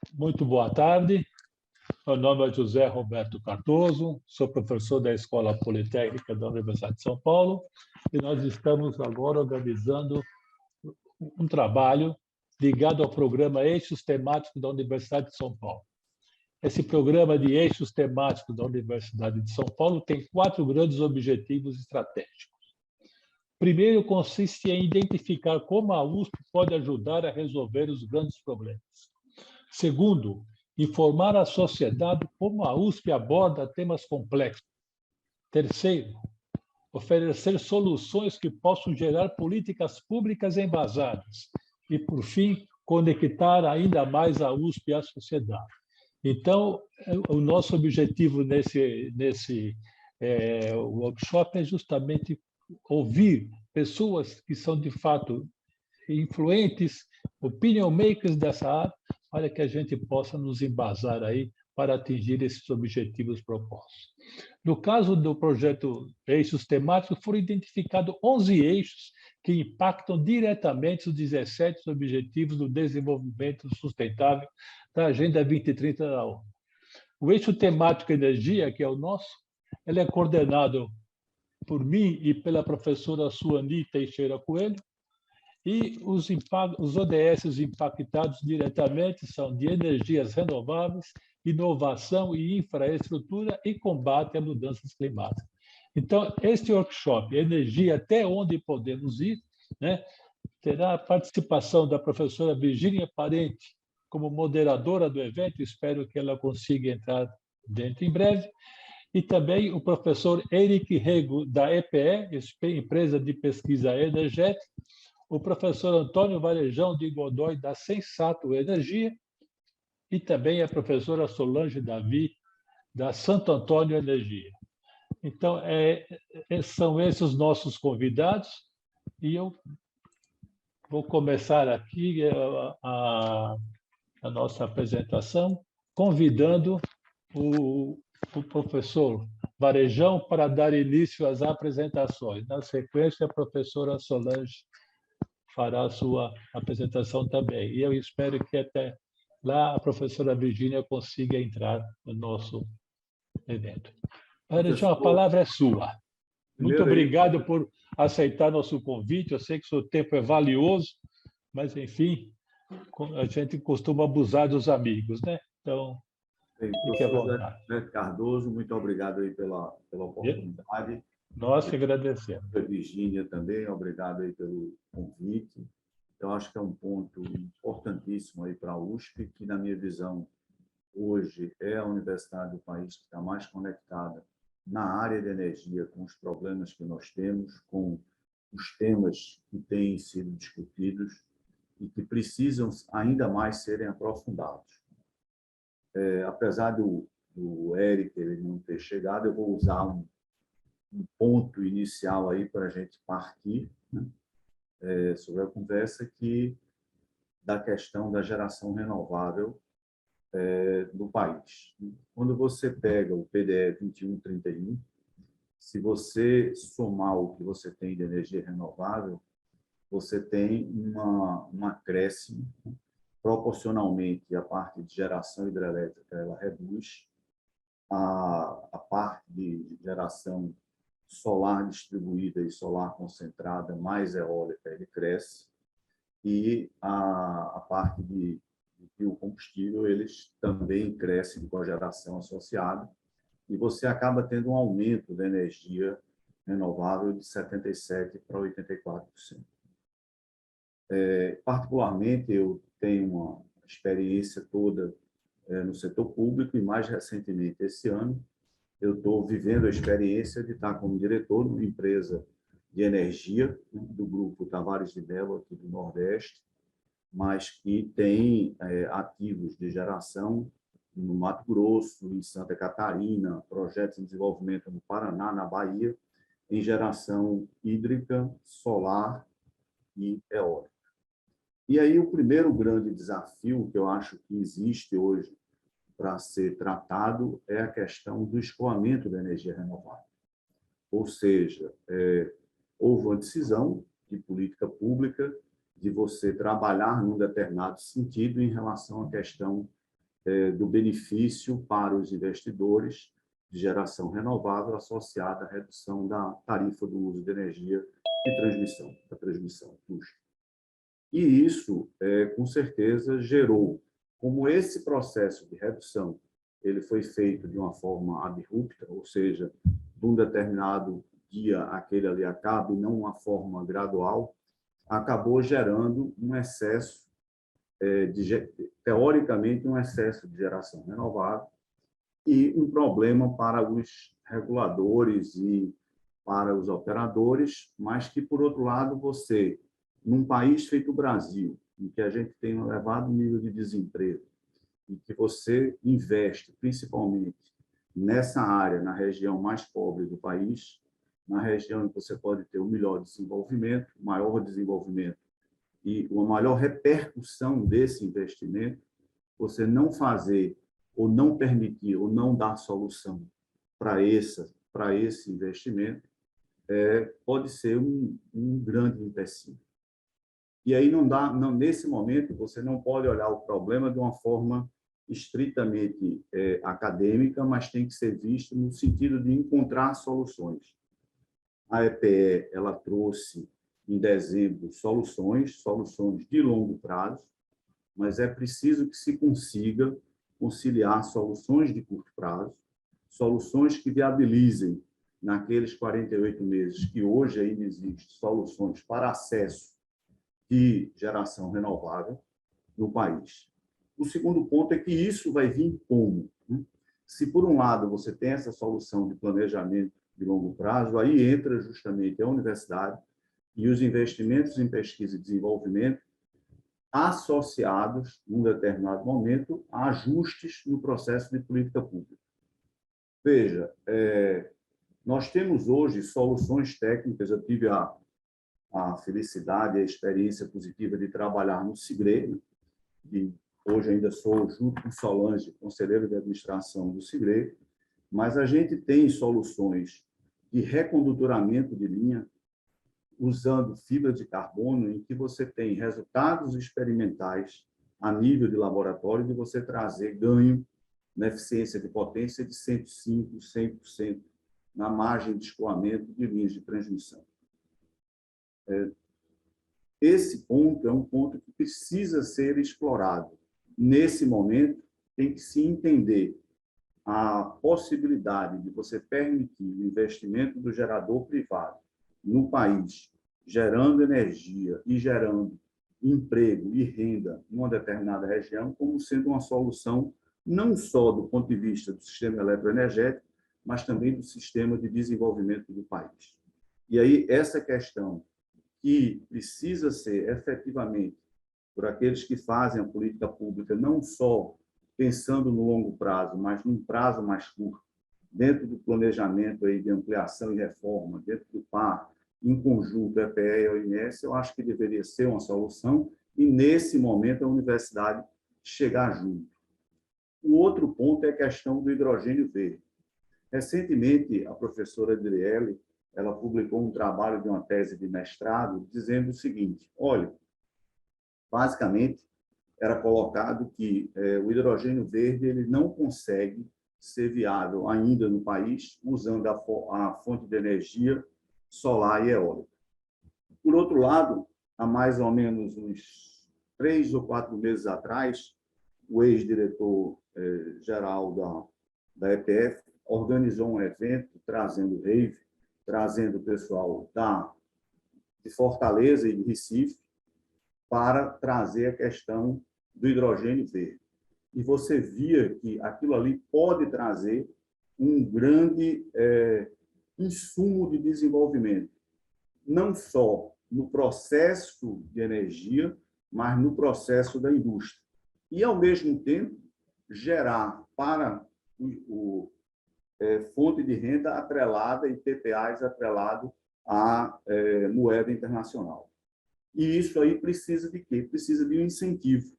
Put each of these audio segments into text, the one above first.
Muito boa tarde. Meu nome é José Roberto Cardoso, sou professor da Escola Politécnica da Universidade de São Paulo e nós estamos agora organizando um trabalho ligado ao programa Eixos Temáticos da Universidade de São Paulo. Esse programa de eixos temáticos da Universidade de São Paulo tem 4 grandes objetivos estratégicos. Primeiro, consiste em identificar como a USP pode ajudar a resolver os grandes problemas. Segundo, informar a sociedade como a USP aborda temas complexos. Terceiro, oferecer soluções que possam gerar políticas públicas embasadas. E, por fim, conectar ainda mais a USP à sociedade. Então, o nosso objetivo nesse workshop é justamente ouvir pessoas que são, de fato, influentes, opinion makers dessa área, para que a gente possa nos embasar aí para atingir esses objetivos propostos. No caso do projeto Eixos Temáticos, foram identificados 11 eixos que impactam diretamente os 17 Objetivos do Desenvolvimento Sustentável da Agenda 2030 da ONU. O eixo temático energia, que é o nosso, ele é coordenado por mim e pela professora Suani Teixeira Coelho, e os ODS impactados diretamente são de energias renováveis, inovação e infraestrutura e combate a mudanças climáticas. Então, este workshop, Energia até onde podemos ir, né, terá a participação da professora Virgínia Parente como moderadora do evento, espero que ela consiga entrar dentro em breve, e também o professor Eric Rego, da EPE, Empresa de Pesquisa Energética, o professor Antônio Varejão de Godoy, da Sensato Energia, e também a professora Solange Davi, da Santo Antônio Energia. Então, são esses os nossos convidados, e eu vou começar aqui a nossa apresentação, convidando o professor Varejão para dar início às apresentações. Na sequência, a professora Solange fará a sua apresentação também. E eu espero que até lá a professora Virgínia consiga entrar no nosso evento. Varejão, a palavra é sua. Muito obrigado por aceitar nosso convite. Eu sei que o seu tempo é valioso, mas, enfim, a gente costuma abusar dos amigos, né? Então, fique à vontade. Cardoso, muito obrigado aí pela oportunidade. Nós que agradecemos. Virgínia também, obrigado aí pelo convite. Eu acho que é um ponto importantíssimo aí para a USP, que, na minha visão, hoje é a universidade do país que está mais conectada na área de energia com os problemas que nós temos, com os temas que têm sido discutidos e que precisam ainda mais serem aprofundados. Apesar do Eric ele não ter chegado, eu vou usar um ponto inicial aí para a gente partir, né, sobre a conversa da questão da geração renovável do país. Quando você pega o PDE 2131, se você somar o que você tem de energia renovável, você tem um acréscimo. Proporcionalmente, a parte de geração hidrelétrica ela reduz, a parte de geração solar distribuída e solar concentrada, mais eólica, ele cresce, e a parte de biocombustível, eles também crescem com a geração associada, e você acaba tendo um aumento da energia renovável de 77% para 84%. Particularmente, eu tenho uma experiência toda no setor público e, mais recentemente, esse ano, eu estou vivendo a experiência de estar como diretor de uma empresa de energia, né, do grupo Tavares de Mello, aqui do Nordeste, mas que tem ativos de geração no Mato Grosso, em Santa Catarina, projetos de desenvolvimento no Paraná, na Bahia, em geração hídrica, solar e eólica. E aí o primeiro grande desafio que eu acho que existe hoje para ser tratado é a questão do escoamento da energia renovável. Ou seja, houve uma decisão de política pública de você trabalhar num determinado sentido em relação à questão do benefício para os investidores de geração renovável associada à redução da tarifa do uso de energia de transmissão, da transmissão custo. E isso, com certeza, gerou, como esse processo de redução ele foi feito de uma forma abrupta, ou seja, de um determinado dia aquele ali acaba, e não uma forma gradual, acabou gerando um excesso, teoricamente, um excesso de geração renovável e um problema para os reguladores e para os operadores, mas que, por outro lado, você, num país feito o Brasil, em que a gente tem um elevado nível de desemprego, e que você investe principalmente nessa área, na região mais pobre do país, na região em que você pode ter o melhor desenvolvimento, maior desenvolvimento e uma maior repercussão desse investimento, você não fazer ou não permitir ou não dar solução para esse investimento, pode ser um grande empecilho. E aí nesse momento, você não pode olhar o problema de uma forma estritamente acadêmica, mas tem que ser visto no sentido de encontrar soluções. A EPE ela trouxe, em dezembro, soluções de longo prazo, mas é preciso que se consiga conciliar soluções de curto prazo, soluções que viabilizem, naqueles 48 meses que hoje ainda existem, soluções para acesso de geração renovável no país. O segundo ponto é que isso vai vir como? Se, por um lado, você tem essa solução de planejamento de longo prazo, aí entra justamente a universidade e os investimentos em pesquisa e desenvolvimento associados, num determinado momento, a ajustes no processo de política pública. Veja, nós temos hoje soluções técnicas, eu tive a felicidade e a experiência positiva de trabalhar no SIGRE, e hoje ainda sou, junto com Solange, conselheiro de administração do SIGRE, mas a gente tem soluções de recondutoramento de linha, usando fibra de carbono, em que você tem resultados experimentais a nível de laboratório de você trazer ganho na eficiência de potência de 105%, 100% na margem de escoamento de linhas de transmissão. Esse ponto é um ponto que precisa ser explorado. Nesse momento, tem que se entender a possibilidade de você permitir o investimento do gerador privado no país, gerando energia e gerando emprego e renda em uma determinada região, como sendo uma solução não só do ponto de vista do sistema eletroenergético, mas também do sistema de desenvolvimento do país. E aí, essa questão que precisa ser efetivamente por aqueles que fazem a política pública, não só pensando no longo prazo, mas num prazo mais curto, dentro do planejamento aí de ampliação e reforma, dentro do PAR, em conjunto, EPE e ONS, eu acho que deveria ser uma solução e, nesse momento, a universidade chegar junto. O outro ponto é a questão do hidrogênio verde. Recentemente, a professora Adriele, ela publicou um trabalho de uma tese de mestrado dizendo o seguinte: olha, basicamente, era colocado que o hidrogênio verde ele não consegue ser viável ainda no país usando a fonte de energia solar e eólica. Por outro lado, há mais ou menos uns 3 ou 4 meses atrás, o ex-diretor-geral da EPF organizou um evento trazendo rave, trazendo o pessoal de Fortaleza e de Recife para trazer a questão do hidrogênio verde. E você via que aquilo ali pode trazer um grande insumo de desenvolvimento, não só no processo de energia, mas no processo da indústria. E, ao mesmo tempo, gerar para fonte de renda atrelada e PPAs atrelado à moeda internacional. E isso aí precisa de quê? Precisa de um incentivo.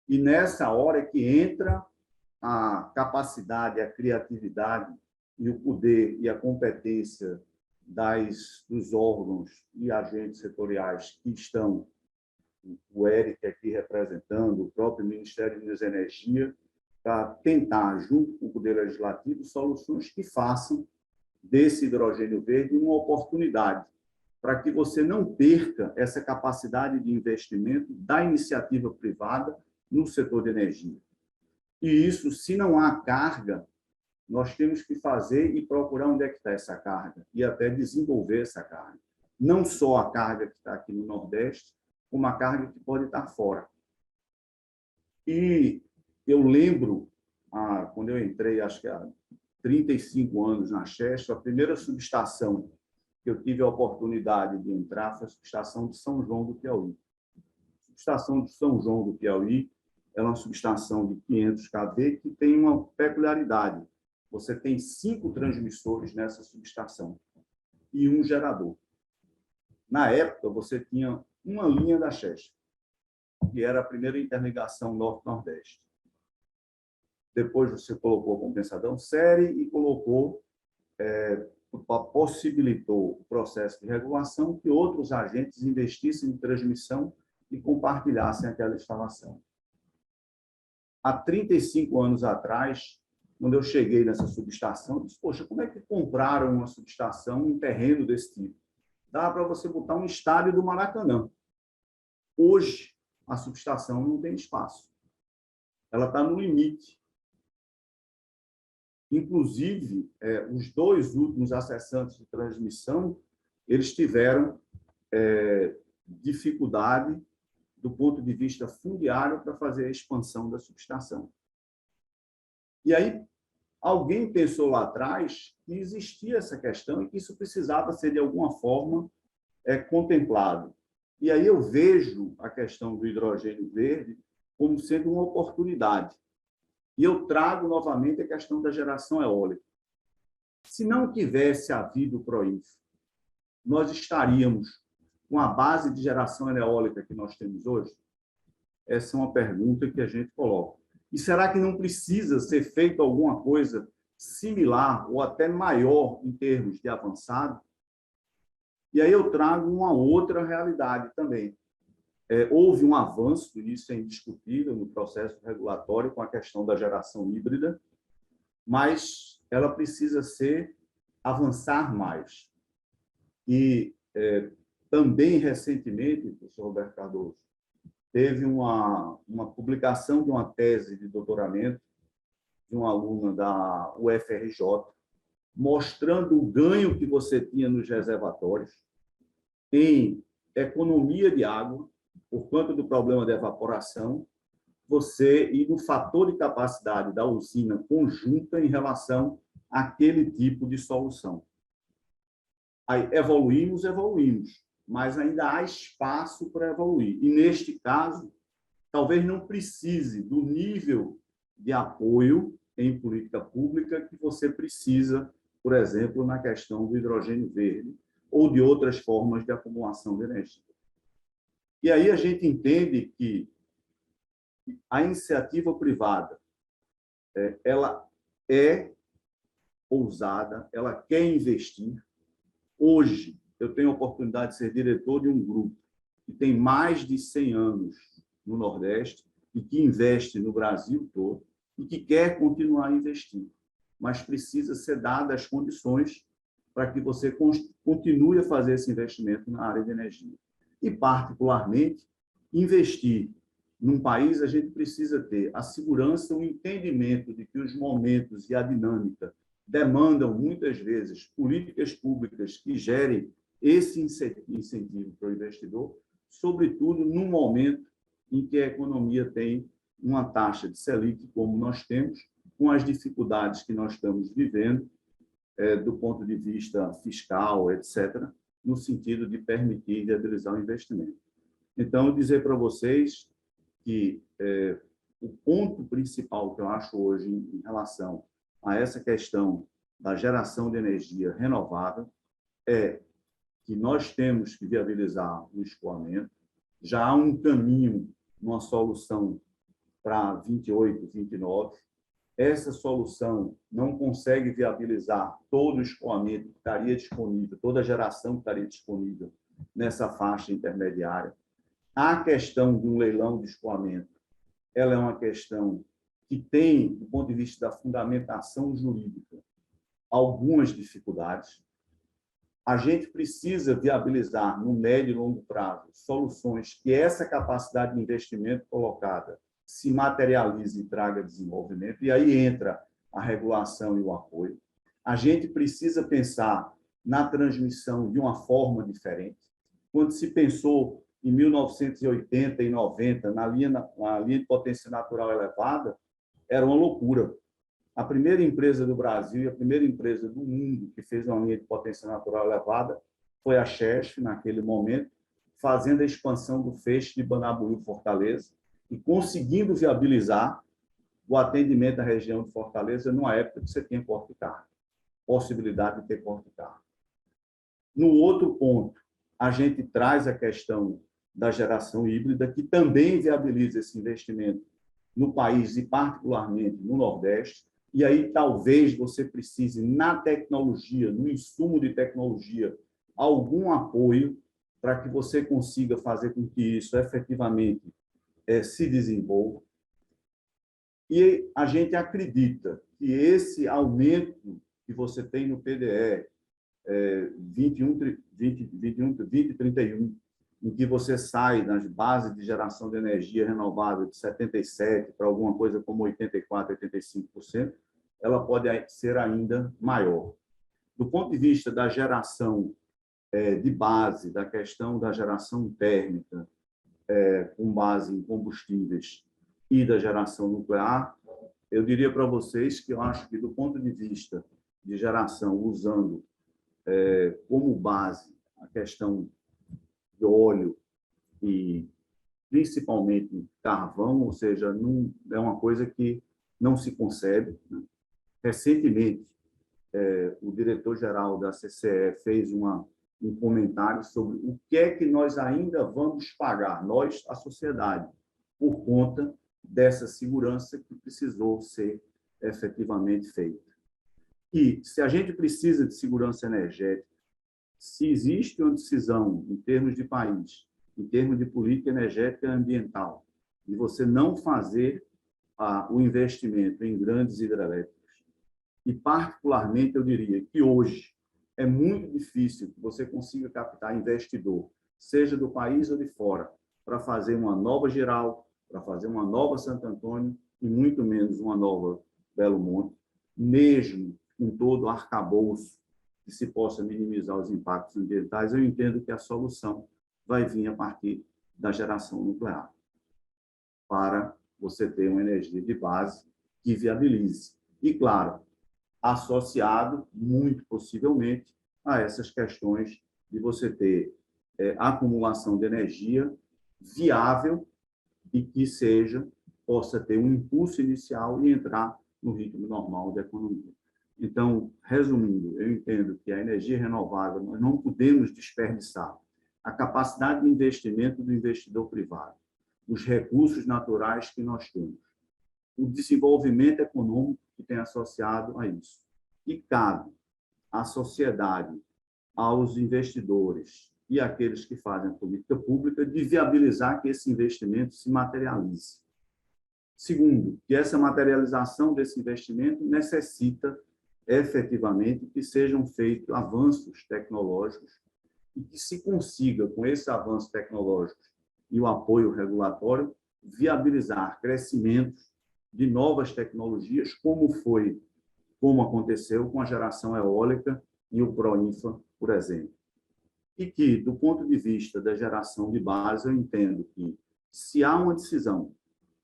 E nessa hora é que entra a capacidade, a criatividade e o poder e a competência dos órgãos e agentes setoriais que estão, o Eric aqui representando, o próprio Ministério de Energia para tentar, junto com o Poder Legislativo, soluções que façam desse hidrogênio verde uma oportunidade, para que você não perca essa capacidade de investimento da iniciativa privada no setor de energia. E isso, se não há carga, nós temos que fazer e procurar onde é que está essa carga e até desenvolver essa carga. Não só a carga que está aqui no Nordeste, como a carga que pode estar fora. E eu lembro, quando eu entrei, acho que há 35 anos na Chesf, a primeira subestação que eu tive a oportunidade de entrar foi a subestação de São João do Piauí. A subestação de São João do Piauí é uma subestação de 500 kV que tem uma peculiaridade. Você tem 5 transmissores nessa subestação e um gerador. Na época, você tinha uma linha da Chesf, que era a primeira interligação Norte-Nordeste. Depois você colocou a compensação série e colocou, possibilitou o processo de regulação que outros agentes investissem em transmissão e compartilhassem aquela instalação. Há 35 anos atrás, quando eu cheguei nessa subestação, eu disse, poxa, como é que compraram uma subestação, um terreno desse tipo? Dá para você botar um estádio do Maracanã. Hoje, a subestação não tem espaço. Ela está no limite. Inclusive, os 2 últimos acessantes de transmissão, eles tiveram dificuldade do ponto de vista fundiário para fazer a expansão da subestação. E aí, alguém pensou lá atrás que existia essa questão e que isso precisava ser, de alguma forma, contemplado. E aí eu vejo a questão do hidrogênio verde como sendo uma oportunidade. E eu trago novamente a questão da geração eólica. Se não tivesse havido o PROINF, nós estaríamos com a base de geração eólica que nós temos hoje? Essa é uma pergunta que a gente coloca. E será que não precisa ser feito alguma coisa similar ou até maior em termos de avançado? E aí eu trago uma outra realidade também. Houve um avanço, e isso é indiscutível, no processo regulatório com a questão da geração híbrida, mas ela precisa avançar mais. E também, recentemente, professor Roberto Cardoso, teve uma publicação de uma tese de doutoramento de uma aluna da UFRJ, mostrando o ganho que você tinha nos reservatórios em economia de água, por conta do problema de evaporação, e no fator de capacidade da usina conjunta em relação àquele tipo de solução. Aí, evoluímos, mas ainda há espaço para evoluir. E, neste caso, talvez não precise do nível de apoio em política pública que você precisa, por exemplo, na questão do hidrogênio verde ou de outras formas de acumulação de energia. E aí a gente entende que a iniciativa privada ela é ousada, ela quer investir. Hoje, eu tenho a oportunidade de ser diretor de um grupo que tem mais de 100 anos no Nordeste e que investe no Brasil todo e que quer continuar investindo, mas precisa ser dadas as condições para que você continue a fazer esse investimento na área de energia. E, particularmente, investir num país, a gente precisa ter a segurança, o entendimento de que os momentos e a dinâmica demandam, muitas vezes, políticas públicas que gerem esse incentivo para o investidor, sobretudo num momento em que a economia tem uma taxa de Selic, como nós temos, com as dificuldades que nós estamos vivendo, do ponto de vista fiscal, etc., no sentido de permitir viabilizar o investimento. Então, dizer para vocês que o ponto principal que eu acho hoje em relação a essa questão da geração de energia renovável é que nós temos que viabilizar o escoamento. Já há um caminho, uma solução para 28, 29. Essa solução não consegue viabilizar todo o escoamento que estaria disponível, toda a geração que estaria disponível nessa faixa intermediária. A questão de um leilão de escoamento, ela é uma questão que tem, do ponto de vista da fundamentação jurídica, algumas dificuldades. A gente precisa viabilizar, no médio e longo prazo, soluções que essa capacidade de investimento colocada se materialize e traga desenvolvimento, e aí entra a regulação e o apoio. A gente precisa pensar na transmissão de uma forma diferente. Quando se pensou em 1980 e 90, na linha de potência natural elevada, era uma loucura. A primeira empresa do Brasil e a primeira empresa do mundo que fez uma linha de potência natural elevada foi a Chesf, naquele momento, fazendo a expansão do feixe de Banabuiú-Fortaleza e conseguindo viabilizar o atendimento à região de Fortaleza numa época que você tinha porte de carga, possibilidade de ter porte de carga. No outro ponto, a gente traz a questão da geração híbrida, que também viabiliza esse investimento no país e particularmente no Nordeste. E aí talvez você precise, na tecnologia, no insumo de tecnologia, algum apoio para que você consiga fazer com que isso efetivamente se desenvolva. E a gente acredita que esse aumento que você tem no PDE 2031, em que você sai das bases de geração de energia renovável de 77% para alguma coisa como 84%, 85%, ela pode ser ainda maior. Do ponto de vista da geração de base, da questão da geração térmica com base em combustíveis e da geração nuclear, eu diria para vocês que eu acho que, do ponto de vista de geração, usando como base a questão de óleo e principalmente carvão, ou seja, não, é uma coisa que não se concebe, né? Recentemente, o diretor-geral da CCE fez um comentário sobre o que é que nós ainda vamos pagar, nós, a sociedade, por conta dessa segurança que precisou ser efetivamente feita. E se a gente precisa de segurança energética, se existe uma decisão em termos de país, em termos de política energética e ambiental, de você não fazer o investimento em grandes hidrelétricas, e particularmente eu diria que hoje é muito difícil que você consiga captar investidor, seja do país ou de fora, para fazer uma nova Geral, para fazer uma nova Santo Antônio e muito menos uma nova Belo Monte, mesmo com todo o arcabouço que se possa minimizar os impactos ambientais. Eu entendo que a solução vai vir a partir da geração nuclear, para você ter uma energia de base que viabilize. E, claro, associado, muito possivelmente, a essas questões de você ter acumulação de energia viável e que possa ter um impulso inicial e entrar no ritmo normal da economia. Então, resumindo, eu entendo que a energia renovável nós não podemos desperdiçar a capacidade de investimento do investidor privado, os recursos naturais que nós temos, o desenvolvimento econômico que tem associado a isso. E cabe à sociedade, aos investidores e àqueles que fazem a política pública de viabilizar que esse investimento se materialize. Segundo, que essa materialização desse investimento necessita efetivamente que sejam feitos avanços tecnológicos e que se consiga, com esse avanço tecnológico e o apoio regulatório, viabilizar crescimentos de novas tecnologias, como aconteceu com a geração eólica e o Proinfa, por exemplo. E que, do ponto de vista da geração de base, eu entendo que, se há uma decisão,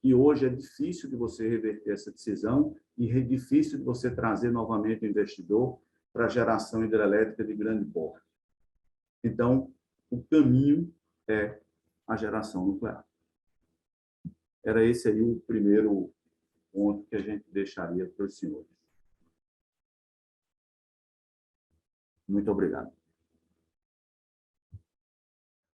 e hoje é difícil de você reverter essa decisão e é difícil de você trazer novamente o investidor para a geração hidrelétrica de grande porte. Então, o caminho é a geração nuclear. Era esse aí o primeiro ponto que a gente deixaria para os senhores. Muito obrigado.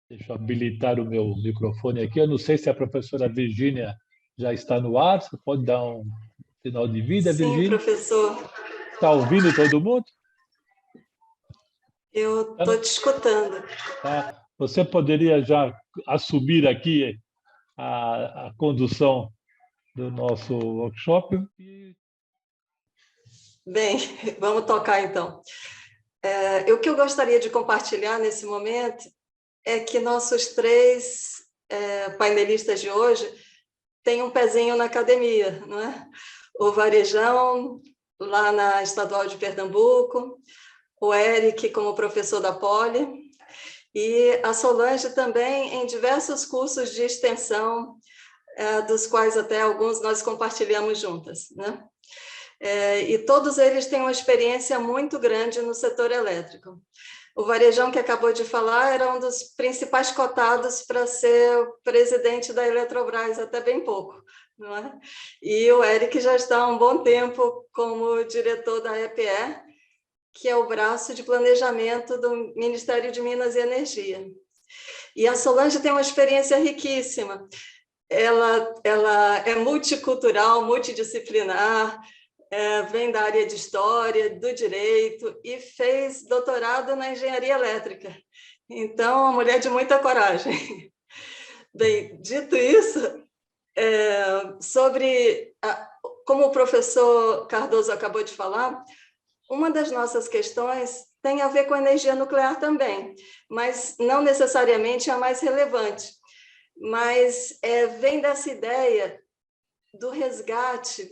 Deixa eu habilitar o meu microfone aqui. Eu não sei se a professora Virgínia já está no ar. Você pode dar um sinal de vida, Virgínia? Sim, professor. Está ouvindo todo mundo? Eu estou te escutando. Tá. Você poderia já assumir aqui a condução do nosso workshop. Bem, vamos tocar então. O que eu gostaria de compartilhar nesse momento é que nossos três painelistas de hoje têm um pezinho na academia, não é? O Varejão, lá na Estadual de Pernambuco, o Eric como professor da Poli, e a Solange também em diversos cursos de extensão, dos quais até alguns nós compartilhamos juntas, né? E todos eles têm uma experiência muito grande no setor elétrico. O Varejão, que acabou de falar, era um dos principais cotados para ser presidente da Eletrobras, até bem pouco, não é? E o Eric já está há um bom tempo como diretor da EPE, que é o braço de planejamento do Ministério de Minas e Energia. E a Solange tem uma experiência riquíssima. Ela é multicultural, multidisciplinar, vem da área de História, do Direito, e fez doutorado na Engenharia Elétrica. Então, uma mulher de muita coragem. Bem, dito isso, como o professor Cardoso acabou de falar, uma das nossas questões tem a ver com a energia nuclear também, mas não necessariamente a mais relevante. Mas vem dessa ideia do resgate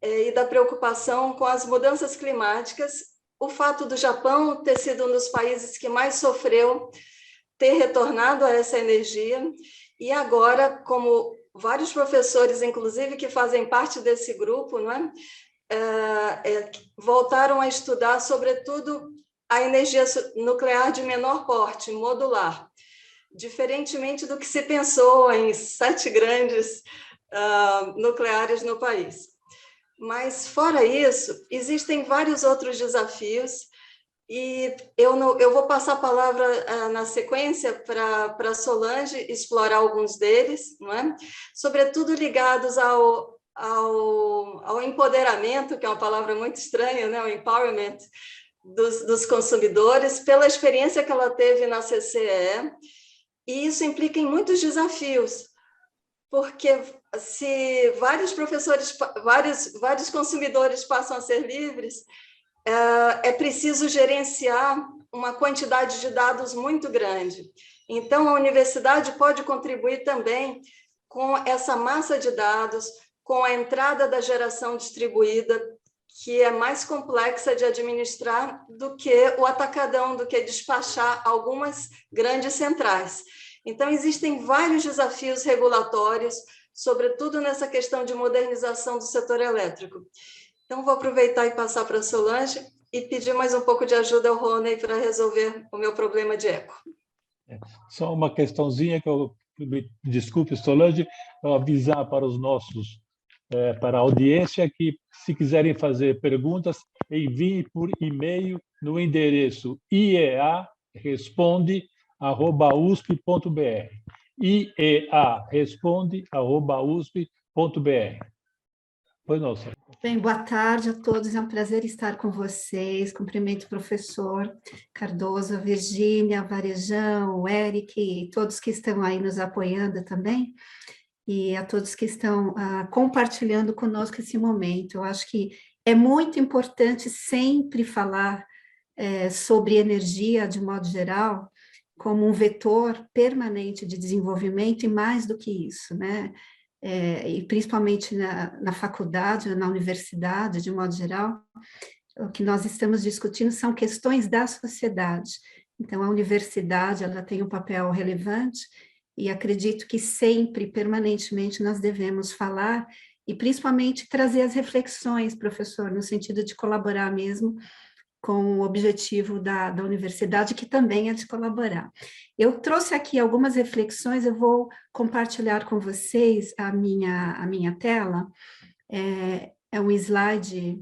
e da preocupação com as mudanças climáticas, o fato do Japão ter sido um dos países que mais sofreu, ter retornado a essa energia, e agora, como vários professores, inclusive, que fazem parte desse grupo, não é? Voltaram a estudar, sobretudo, a energia nuclear de menor porte, modular, diferentemente do que se pensou em 7 grandes nucleares no país. Mas, fora isso, existem vários outros desafios, e eu vou passar a palavra na sequência para Solange explorar alguns deles, não é? Sobretudo ligados ao empoderamento, que é uma palavra muito estranha, né? O empowerment dos consumidores, pela experiência que ela teve na CCE, e isso implica em muitos desafios, porque se vários professores, vários consumidores passam a ser livres, é preciso gerenciar uma quantidade de dados muito grande. Então, a universidade pode contribuir também com essa massa de dados, com a entrada da geração distribuída, que é mais complexa de administrar do que o atacadão, do que despachar algumas grandes centrais. Então, existem vários desafios regulatórios, sobretudo nessa questão de modernização do setor elétrico. Então, vou aproveitar e passar para a Solange e pedir mais um pouco de ajuda ao Rony para resolver o meu problema de eco. Só uma questãozinha que eu... Desculpe, Solange, avisar para os nossos, para a audiência, que se quiserem fazer perguntas, enviem por e-mail no endereço iearesponde@usp.br. iearesponde@usp.br. Pois não, Solange. Bem, boa tarde a todos, é um prazer estar com vocês. Cumprimento o professor Cardoso, a Virgínia, a Varejão, o Eric e todos que estão aí nos apoiando também, e a todos que estão compartilhando conosco esse momento. Eu acho que é muito importante sempre falar sobre energia, de modo geral, como um vetor permanente de desenvolvimento, e mais do que isso, né? E principalmente na faculdade, na universidade, de modo geral, o que nós estamos discutindo são questões da sociedade. Então, a universidade, ela tem um papel relevante, e acredito que sempre, permanentemente, nós devemos falar, e principalmente trazer as reflexões, professor, no sentido de colaborar mesmo com o objetivo da universidade, que também é de colaborar. Eu trouxe aqui algumas reflexões, eu vou compartilhar com vocês a minha tela. É um slide...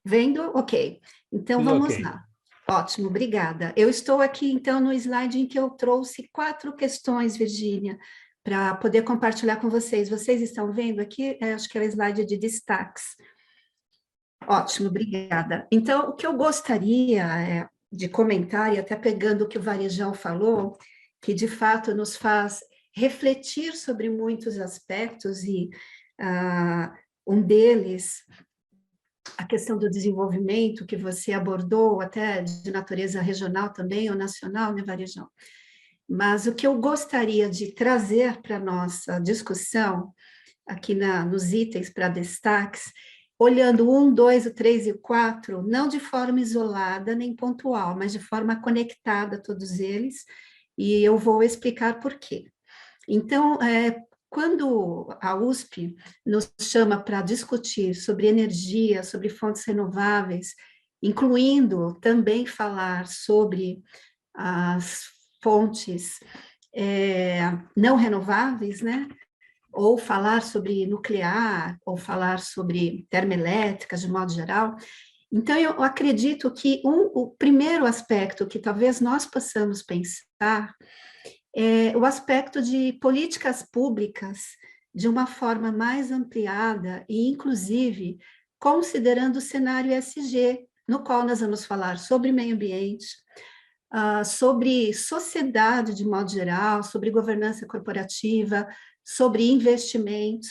Vendo? Ok. Então, vamos lá. Ótimo, obrigada. Eu estou aqui, então, no slide em que eu trouxe 4 questões, Virgínia, para poder compartilhar com vocês. Vocês estão vendo aqui? Acho que é o slide de destaques. Ótimo, obrigada. Então, o que eu gostaria de comentar, e até pegando o que o Varejão falou, que de fato nos faz refletir sobre muitos aspectos, e Um deles, a questão do desenvolvimento, que você abordou até de natureza regional também, ou nacional, né, Varejão? Mas o que eu gostaria de trazer para a nossa discussão, aqui nos itens para destaques, olhando 1, 2, 3 e 4, não de forma isolada nem pontual, mas de forma conectada, todos eles, e eu vou explicar por quê. Então, quando a USP nos chama para discutir sobre energia, sobre fontes renováveis, incluindo também falar sobre as fontes não renováveis, né? Ou falar sobre nuclear, ou falar sobre termoelétricas de modo geral. Então, eu acredito que o primeiro aspecto que talvez nós possamos pensar é o aspecto de políticas públicas de uma forma mais ampliada e, inclusive, considerando o cenário ESG, no qual nós vamos falar sobre meio ambiente, sobre sociedade de modo geral, sobre governança corporativa, sobre investimentos.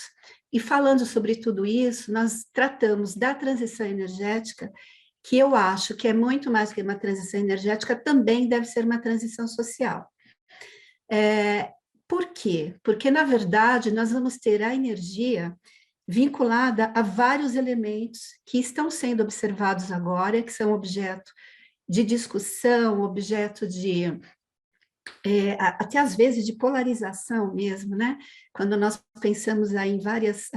E falando sobre tudo isso, nós tratamos da transição energética, que eu acho que é muito mais que uma transição energética, também deve ser uma transição social. Por quê? Porque, na verdade, nós vamos ter a energia vinculada a vários elementos que estão sendo observados agora, que são objeto de discussão, objeto de, até às vezes, de polarização mesmo, né? Quando nós pensamos aí em várias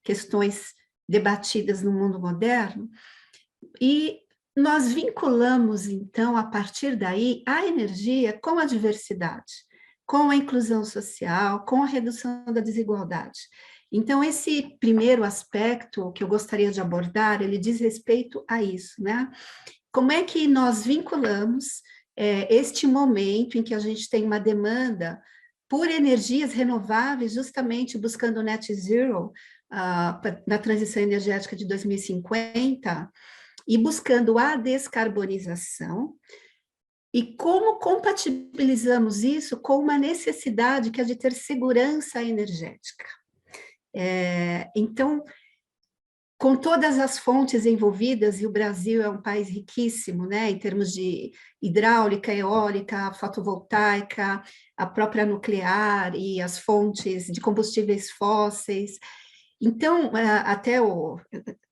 questões debatidas no mundo moderno, e nós vinculamos, então, a partir daí, a energia com a diversidade, com a inclusão social, com a redução da desigualdade. Então, esse primeiro aspecto que eu gostaria de abordar, ele diz respeito a isso, né? Como é que nós vinculamos este momento em que a gente tem uma demanda por energias renováveis, justamente buscando o net zero na transição energética de 2050, e buscando a descarbonização, e como compatibilizamos isso com uma necessidade que é de ter segurança energética. Então, com todas as fontes envolvidas, e o Brasil é um país riquíssimo, né, em termos de hidráulica, eólica, fotovoltaica, a própria nuclear e as fontes de combustíveis fósseis. Então, até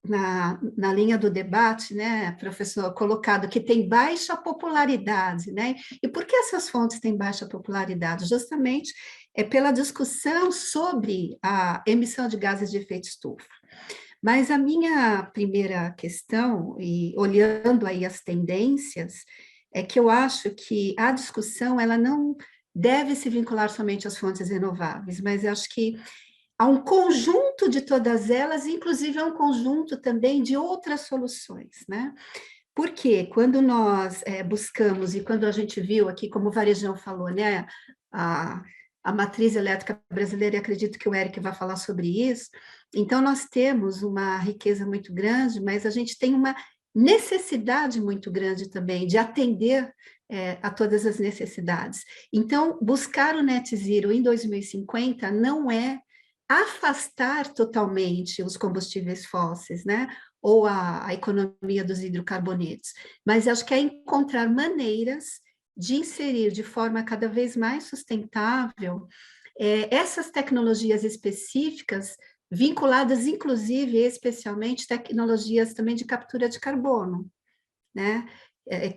na linha do debate, né, professor, colocado que tem baixa popularidade, né? E por que essas fontes têm baixa popularidade? Justamente pela discussão sobre a emissão de gases de efeito estufa. Mas a minha primeira questão, e olhando aí as tendências, é que eu acho que a discussão ela não deve se vincular somente às fontes renováveis, mas eu acho que há um conjunto de todas elas, inclusive há um conjunto também de outras soluções, né? Porque quando nós buscamos, e quando a gente viu aqui, como o Varejão falou, né, a matriz elétrica brasileira, e acredito que o Eric vai falar sobre isso, então nós temos uma riqueza muito grande, mas a gente tem uma necessidade muito grande também de atender a todas as necessidades. Então, buscar o net zero em 2050 não é afastar totalmente os combustíveis fósseis, né? Ou a economia dos hidrocarbonetos, mas acho que é encontrar maneiras de inserir de forma cada vez mais sustentável essas tecnologias específicas, vinculadas, inclusive, especialmente, tecnologias também de captura de carbono, né?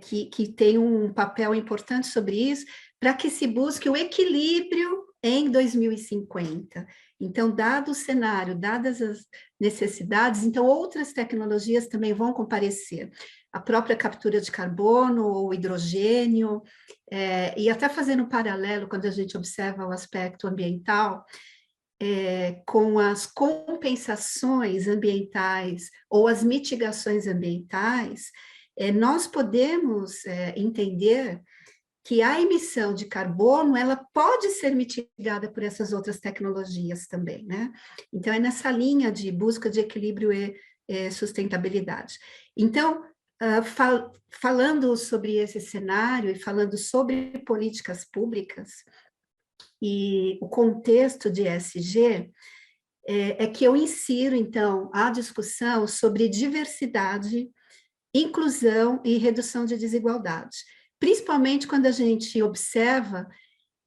Que tem um papel importante sobre isso, para que se busque o equilíbrio em 2050. Então, dado o cenário, dadas as necessidades, então outras tecnologias também vão comparecer. A própria captura de carbono, ou hidrogênio, e até fazendo um paralelo, quando a gente observa o aspecto ambiental, com as compensações ambientais ou as mitigações ambientais, nós podemos entender que a emissão de carbono, ela pode ser mitigada por essas outras tecnologias também, né? Então, é nessa linha de busca de equilíbrio e sustentabilidade. Então, falando sobre esse cenário e falando sobre políticas públicas e o contexto de ESG, é que eu insiro, então, a discussão sobre diversidade, inclusão e redução de desigualdade, principalmente quando a gente observa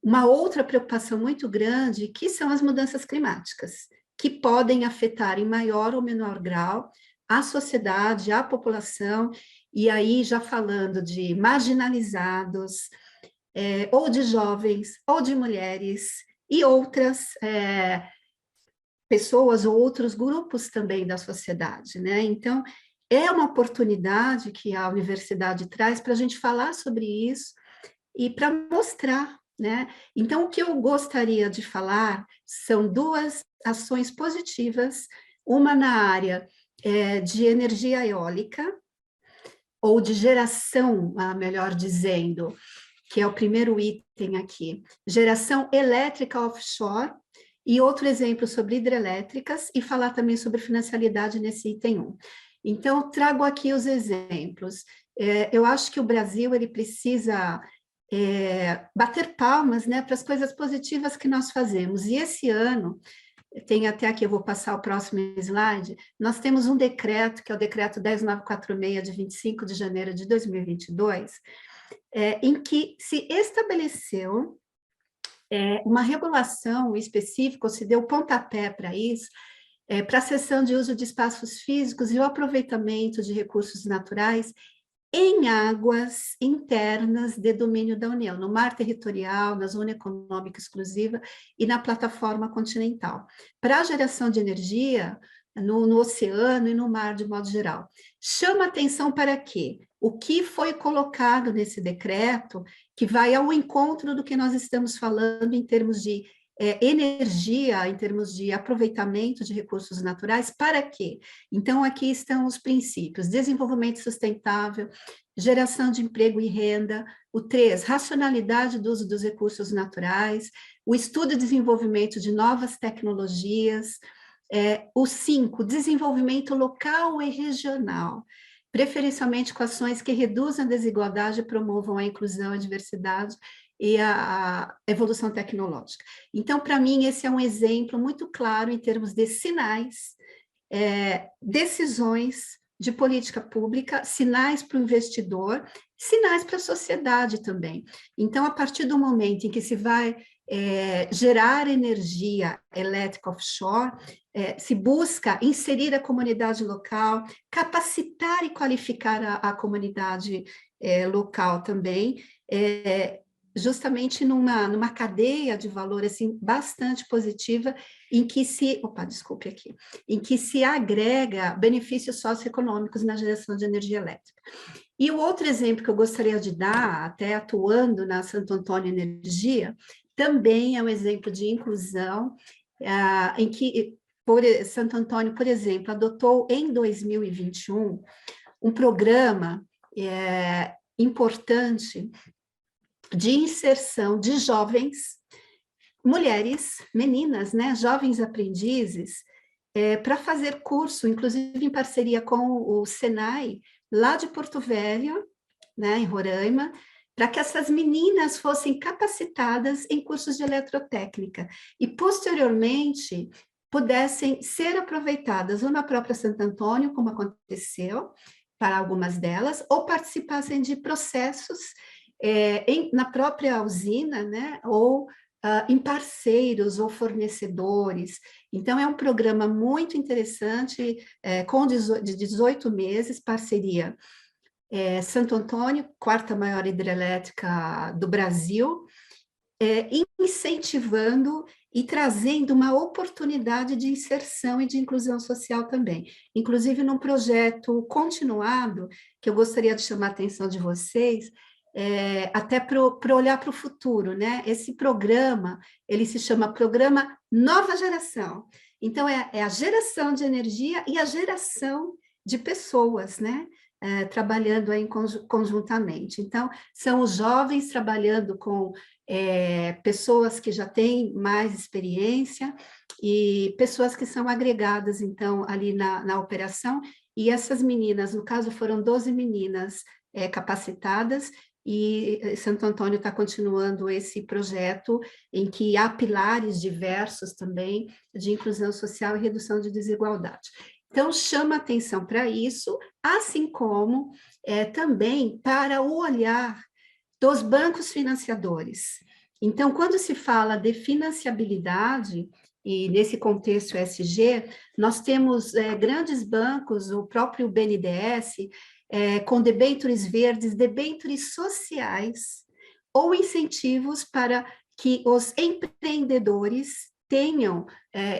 uma outra preocupação muito grande, que são as mudanças climáticas, que podem afetar em maior ou menor grau a sociedade, a população, e aí já falando de marginalizados, ou de jovens, ou de mulheres, e outras pessoas ou outros grupos também da sociedade, né? Então, é uma oportunidade que a universidade traz para a gente falar sobre isso e para mostrar, né? Então, o que eu gostaria de falar são duas ações positivas, uma na área de energia eólica, ou de geração, melhor dizendo, que é o primeiro item aqui, geração elétrica offshore, e outro exemplo sobre hidrelétricas, e falar também sobre financialidade nesse item 1. Então, trago aqui os exemplos. Eu acho que o Brasil ele precisa bater palmas, né, para as coisas positivas que nós fazemos. E esse ano, tem até aqui, eu vou passar o próximo slide, nós temos um decreto, que é o decreto 10946, de 25 de janeiro de 2022, em que se estabeleceu uma regulação específica, ou se deu pontapé para isso, para a cessão de uso de espaços físicos e o aproveitamento de recursos naturais em águas internas de domínio da União, no mar territorial, na zona econômica exclusiva e na plataforma continental, para a geração de energia no oceano e no mar de modo geral. Chama atenção para quê? O que foi colocado nesse decreto, que vai ao encontro do que nós estamos falando em termos de energia, em termos de aproveitamento de recursos naturais, para quê? Então, aqui estão os princípios: desenvolvimento sustentável, geração de emprego e renda, o 3, racionalidade do uso dos recursos naturais, o estudo e desenvolvimento de novas tecnologias, o 5, desenvolvimento local e regional, preferencialmente com ações que reduzam a desigualdade e promovam a inclusão, a diversidade e a evolução tecnológica. Então, para mim, esse é um exemplo muito claro em termos de sinais, decisões de política pública, sinais para o investidor, sinais para a sociedade também. Então, a partir do momento em que se vai gerar energia elétrica offshore, se busca inserir a comunidade local, capacitar e qualificar a comunidade local também, justamente numa cadeia de valor assim, bastante positiva, em que em que se agrega benefícios socioeconômicos na geração de energia elétrica. E o outro exemplo que eu gostaria de dar, até atuando na Santo Antônio Energia, também é um exemplo de inclusão, em que Santo Antônio, por exemplo, adotou em 2021 um programa importante de inserção de jovens, mulheres, meninas, né, jovens aprendizes, para fazer curso, inclusive em parceria com o Senai, lá de Porto Velho, né, em Roraima, para que essas meninas fossem capacitadas em cursos de eletrotécnica e, posteriormente, pudessem ser aproveitadas ou na própria Santo Antônio, como aconteceu para algumas delas, ou participassem de processos na própria usina, né, ou em parceiros ou fornecedores. Então, é um programa muito interessante, de 18 meses, parceria Santo Antônio, quarta maior hidrelétrica do Brasil, incentivando e trazendo uma oportunidade de inserção e de inclusão social também. Inclusive, num projeto continuado, que eu gostaria de chamar a atenção de vocês, até para olhar para o futuro, né? Esse programa, ele se chama Programa Nova Geração. Então, é a geração de energia e a geração de pessoas, né? Trabalhando aí conjuntamente. Então, são os jovens trabalhando com pessoas que já têm mais experiência e pessoas que são agregadas, então, ali na operação, e essas meninas, no caso, foram 12 meninas capacitadas, e Santo Antônio está continuando esse projeto em que há pilares diversos também de inclusão social e redução de desigualdade. Então, chama atenção para isso, assim como também para o olhar dos bancos financiadores. Então, quando se fala de financiabilidade, e nesse contexto ESG, nós temos grandes bancos, o próprio BNDES, com debêntures verdes, debêntures sociais, ou incentivos para que os empreendedores tenham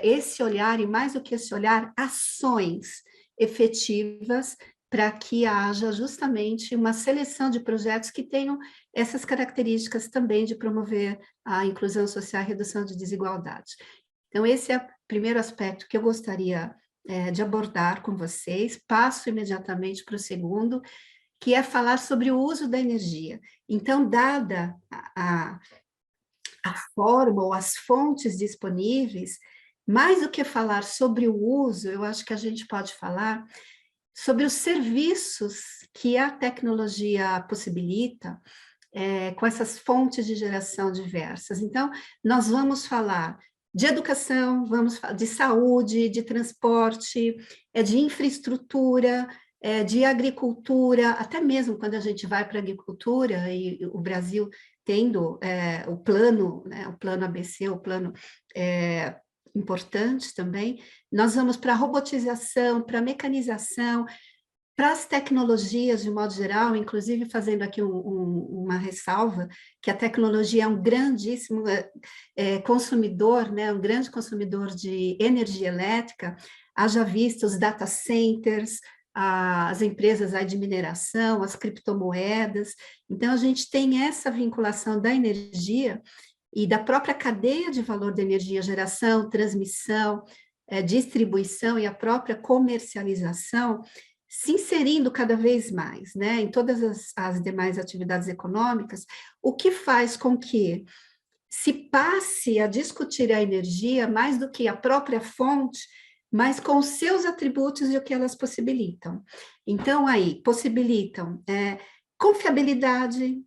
esse olhar, e mais do que esse olhar, ações efetivas para que haja justamente uma seleção de projetos que tenham essas características também de promover a inclusão social e redução de desigualdade. Então, esse é o primeiro aspecto que eu gostaria de abordar com vocês. Passo imediatamente para o segundo, que é falar sobre o uso da energia. Então, dada a forma ou as fontes disponíveis, mais do que falar sobre o uso, eu acho que a gente pode falar sobre os serviços que a tecnologia possibilita, com essas fontes de geração diversas. Então, nós vamos falar de educação, vamos falar de saúde, de transporte, de infraestrutura, de agricultura, até mesmo quando a gente vai para a agricultura, e o Brasil tendo o plano, né, o plano ABC, o plano importante também, nós vamos para a robotização, para a mecanização, para as tecnologias de modo geral, inclusive fazendo aqui uma ressalva, que a tecnologia é um grandíssimo consumidor, né, um grande consumidor de energia elétrica, haja visto os data centers, as empresas aí de mineração, as criptomoedas. Então, a gente tem essa vinculação da energia e da própria cadeia de valor da energia, geração, transmissão, distribuição e a própria comercialização, se inserindo cada vez mais, né, em todas as demais atividades econômicas, o que faz com que se passe a discutir a energia mais do que a própria fonte, mas com os seus atributos e o que elas possibilitam. Então, aí, possibilitam confiabilidade,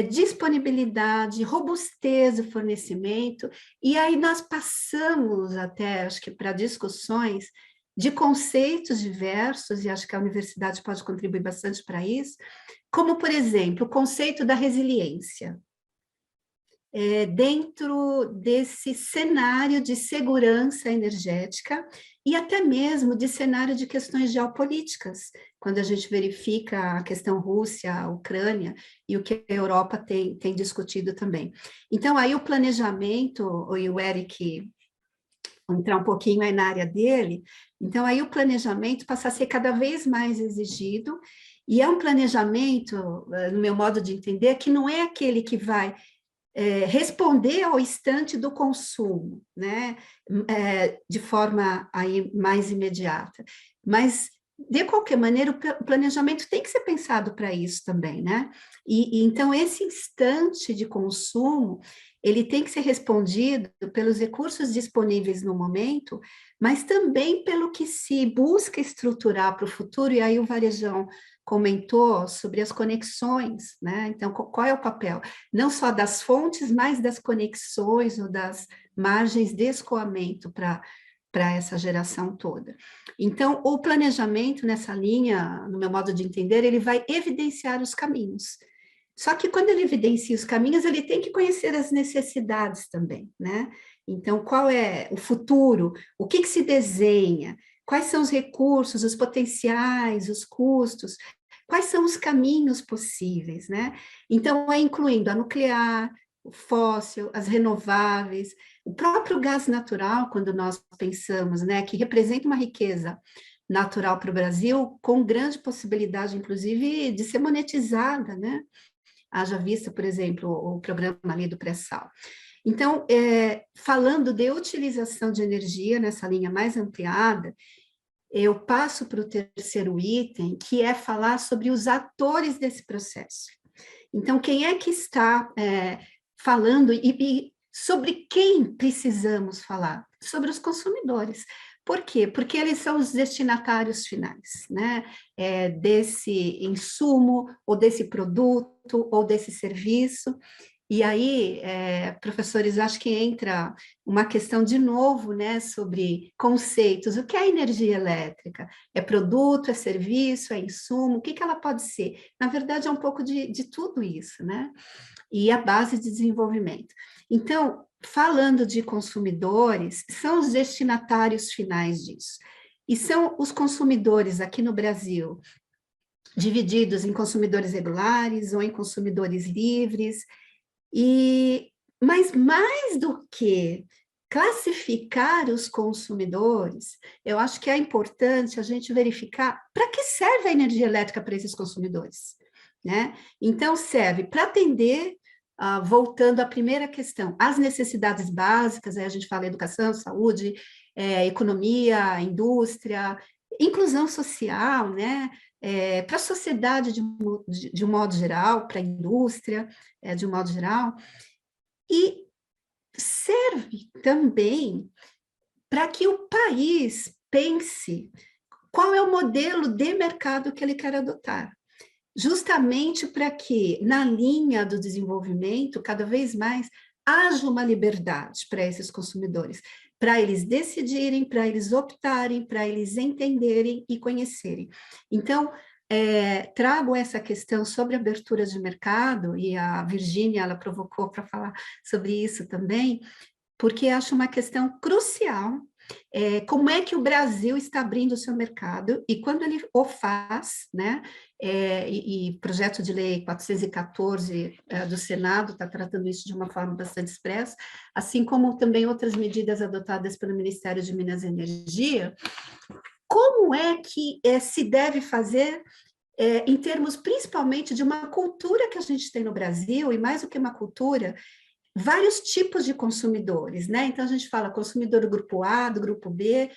disponibilidade, robustez do fornecimento, e aí nós passamos até, acho que para discussões de conceitos diversos, e acho que a universidade pode contribuir bastante para isso, como, por exemplo, o conceito da resiliência. Dentro desse cenário de segurança energética e até mesmo de cenário de questões geopolíticas, quando a gente verifica a questão Rússia, Ucrânia e o que a Europa tem discutido também. Então, aí o planejamento, e o Eric vou entrar um pouquinho aí na área dele, então aí o planejamento passa a ser cada vez mais exigido, e é um planejamento, no meu modo de entender, que não é aquele que vai responder ao instante do consumo, né, de forma aí mais imediata, mas de qualquer maneira o planejamento tem que ser pensado para isso também, né, e então esse instante de consumo, ele tem que ser respondido pelos recursos disponíveis no momento, mas também pelo que se busca estruturar para o futuro, e aí o Varejão comentou sobre as conexões, né? Então, qual é o papel? Não só das fontes, mas das conexões ou das margens de escoamento para essa geração toda. Então, o planejamento nessa linha, no meu modo de entender, ele vai evidenciar os caminhos. Só que quando ele evidencia os caminhos, ele tem que conhecer as necessidades também, né? Então, qual é o futuro? O que se desenha? Quais são os recursos, os potenciais, os custos? Quais são os caminhos possíveis, né? Então, incluindo a nuclear, o fóssil, as renováveis, o próprio gás natural, quando nós pensamos, né, que representa uma riqueza natural para o Brasil, com grande possibilidade, inclusive, de ser monetizada, né? Haja vista, por exemplo, o programa ali do pré-sal. Então, falando de utilização de energia nessa linha mais ampliada, eu passo para o terceiro item, que é falar sobre os atores desse processo. Então, quem é que está falando e sobre quem precisamos falar? Sobre os consumidores, Por quê? Porque eles são os destinatários finais, né? Desse insumo, ou desse produto, ou desse serviço. E aí, professores, acho que entra uma questão de novo, né, sobre conceitos. O que é energia elétrica? É produto, é serviço, é insumo? O que ela pode ser? Na verdade, é um pouco de tudo isso, né? E a base de desenvolvimento. Então, falando de consumidores, são os destinatários finais disso. E são os consumidores aqui no Brasil, divididos em consumidores regulares ou em consumidores livres. Mas mais do que classificar os consumidores, eu acho que é importante a gente verificar para que serve a energia elétrica para esses consumidores, né? Então, serve para atender, voltando à primeira questão, as necessidades básicas, aí a gente fala educação, saúde, economia, indústria, inclusão social, né? Para a sociedade de um modo geral, para a indústria, de um modo geral, e serve também para que o país pense qual é o modelo de mercado que ele quer adotar, justamente para que, na linha do desenvolvimento, cada vez mais haja uma liberdade para esses consumidores, para eles decidirem, para eles optarem, para eles entenderem e conhecerem. Então, trago essa questão sobre abertura de mercado, e a Virgínia, ela provocou para falar sobre isso também, porque acho uma questão crucial, como é que o Brasil está abrindo o seu mercado, e quando ele o faz, né, e projeto de lei 414 do Senado está tratando isso de uma forma bastante expressa, assim como também outras medidas adotadas pelo Ministério de Minas e Energia. Como é que se deve fazer em termos principalmente de uma cultura que a gente tem no Brasil, e mais do que uma cultura, vários tipos de consumidores, né? Então, a gente fala consumidor do grupo A, do grupo B,